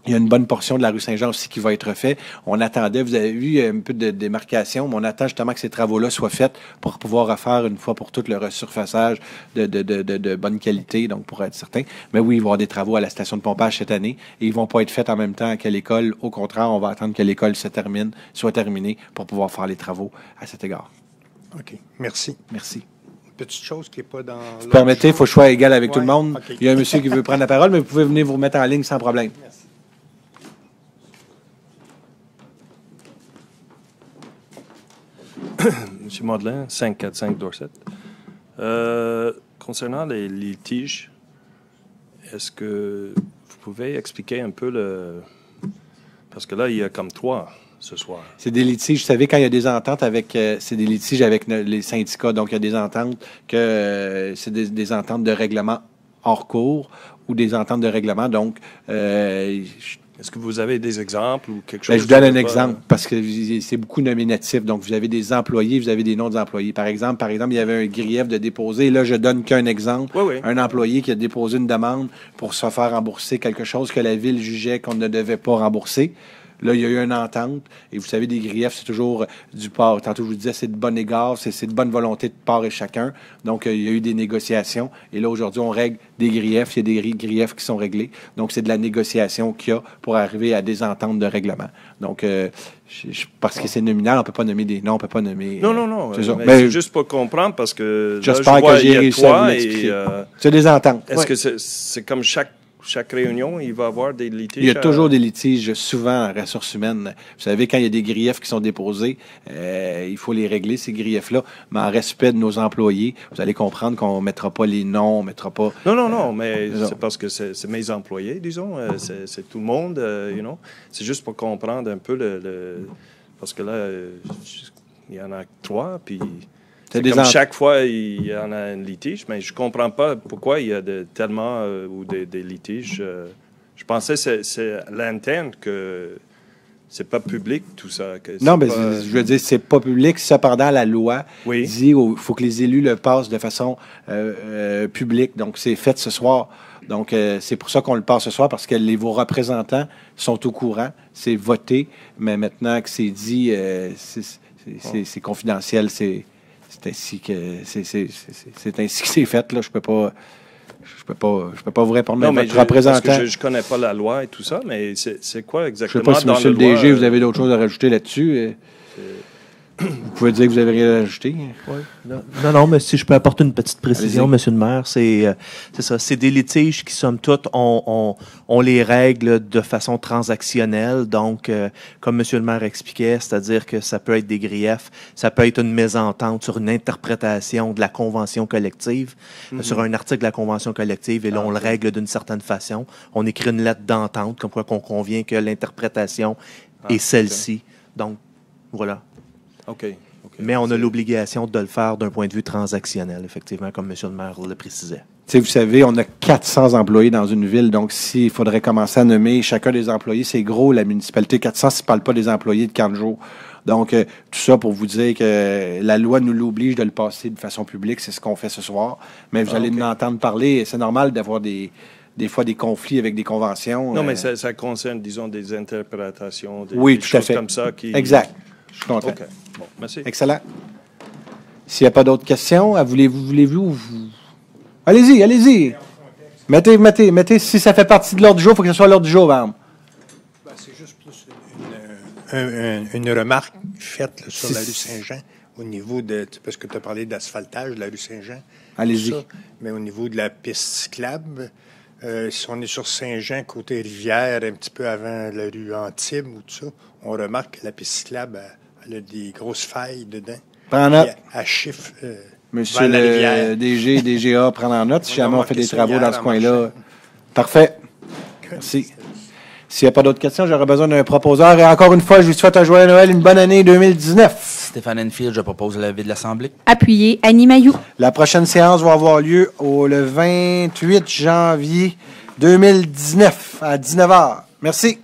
S1: Il y a une bonne portion de la rue Saint-Jean aussi qui va être fait. On attendait, vous avez vu un peu de démarcation, mais on attend justement que ces travaux-là soient faits pour pouvoir refaire une fois pour toutes le resurfaçage de bonne qualité, donc pour être certain. Mais oui, il va y avoir des travaux à la station de pompage cette année et ils vont pas être faits en même temps que l'école. Au contraire, on va attendre que l'école soit terminée pour pouvoir faire les travaux à cet égard.
S4: OK. Merci.
S1: Merci.
S4: Petite chose qui n'est pas dans...
S1: Si vous permettez, il faut que je sois égal avec tout le monde.
S4: Okay.
S1: Il y a un monsieur qui veut prendre la parole, mais vous pouvez venir vous remettre en ligne sans problème. Merci.
S3: Monsieur Modelin, 545 Dorset. Concernant les litiges, est-ce que vous pouvez expliquer un peu Parce que là, il y a comme 3 ce soir.
S1: C'est des litiges. Vous savez, quand il y a des ententes avec... c'est des litiges avec les syndicats. Donc, il y a des ententes que... c'est des ententes de règlement hors cours ou des ententes de règlement. Donc,
S3: est-ce que vous avez des exemples ou quelque chose?
S1: Ben, je vous donne un exemple parce que c'est beaucoup nominatif. Donc, vous avez des employés, vous avez des noms d'employés. Par exemple, il y avait un grief de déposer. Là, je donne qu'un exemple.
S3: Oui.
S1: Un employé qui a déposé une demande pour se faire rembourser quelque chose que la Ville jugeait qu'on ne devait pas rembourser. Là, il y a eu une entente. Et vous savez, des griefs, c'est toujours du part. Tantôt, je vous disais, c'est de bon égard, c'est de bonne volonté de part et chacun. Donc, il y a eu des négociations. Et là, aujourd'hui, on règle des griefs. Il y a des griefs qui sont réglés. Donc, c'est de la négociation qu'il y a pour arriver à des ententes de règlement. Donc, parce que c'est nominal, on ne peut pas nommer des noms, on ne peut pas nommer...
S3: Non.
S1: C'est
S3: juste pour comprendre, parce que
S1: j'espère que j'ai réussi à vous l'expliquer. C'est des ententes.
S3: Est-ce que c'est comme chaque réunion, il va y avoir des litiges?
S1: Il y a toujours des litiges, souvent, en ressources humaines. Vous savez, quand il y a des griefs qui sont déposés, il faut les régler, ces griefs-là. Mais en respect de nos employés, vous allez comprendre qu'on ne mettra pas les noms, on ne mettra pas...
S3: Non, mais c'est parce que c'est mes employés, disons. C'est tout le monde, C'est juste pour comprendre un peu parce que là, il y en a 3, puis... C'est comme chaque fois, il y en a un litige, mais je ne comprends pas pourquoi il y a tellement ou des litiges. Je pensais que c'est l'interne que c'est pas public, tout ça.
S1: Non, mais je veux dire, c'est pas public. Cependant, la loi dit qu'il faut que les élus le passent de façon publique. Donc, c'est fait ce soir. Donc, c'est pour ça qu'on le passe ce soir, parce que vos représentants sont au courant. C'est voté, mais maintenant que c'est dit, c'est confidentiel, c'est ainsi que c'est fait. Là, je peux pas vous répondre.
S3: Non,
S1: mais
S3: votre
S1: représentant.
S3: Parce que je connais pas la loi et tout ça, mais c'est quoi exactement?
S1: Je sais pas si monsieur le DG, vous avez d'autres choses à rajouter là-dessus. Vous pouvez dire que vous n'avez rien à ajouter.
S12: Oui. Non, mais si je peux apporter une petite précision, monsieur le maire, c'est ça. C'est des litiges qui, somme toute, on les règle de façon transactionnelle. Donc, comme monsieur le maire expliquait, c'est-à-dire que ça peut être des griefs, ça peut être une mésentente sur une interprétation de la convention collective, sur un article de la convention collective, et là, on le règle d'une certaine façon. On écrit une lettre d'entente, comme quoi qu'on convient que l'interprétation est celle-ci. Donc, voilà.
S3: OK.
S12: Mais on a l'obligation de le faire d'un point de vue transactionnel, effectivement, comme M. le maire le précisait.
S1: Vous savez, on a 400 employés dans une ville, donc s'il faudrait commencer à nommer chacun des employés, c'est gros, la municipalité. 400, ça ne parle pas des employés de 40 jours. Donc, tout ça pour vous dire que la loi nous l'oblige de le passer de façon publique, c'est ce qu'on fait ce soir. Mais vous allez nous entendre parler, c'est normal d'avoir des fois des conflits avec des conventions.
S3: Non, mais ça concerne, disons, des interprétations, des
S1: tout
S3: choses
S1: à fait.
S3: Comme ça.
S1: Exact. Je suis content.
S3: OK. Bon, merci.
S1: Excellent. S'il n'y a pas d'autres questions, voulez-vous... Allez-y. Mettez. Si ça fait partie de l'ordre du jour, il faut que ce soit l'ordre du jour, Vam.
S4: C'est juste plus une remarque faite là, sur la rue Saint-Jean, au niveau de... Parce que tu as parlé d'asphaltage de la rue Saint-Jean.
S1: Allez-y.
S4: Mais au niveau de la piste cyclable, si on est sur Saint-Jean, côté rivière, un petit peu avant la rue Antibes ou tout ça, on remarque que la piste cyclable, elle a des grosses failles dedans.
S1: Prends note.
S4: À chiffre
S1: Monsieur le DG, DGA, prendre en note si jamais on fait des travaux dans ce coin-là. Parfait. Merci. S'il n'y a pas d'autres questions, j'aurais besoin d'un proposeur. Et encore une fois, je vous souhaite un joyeux Noël, une bonne année 2019.
S10: Stéphane Enfield, je propose l'avis de l'Assemblée.
S8: Appuyez Annie Mailloux.
S1: La prochaine séance va avoir lieu le 28 janvier 2019 à 19h. Merci.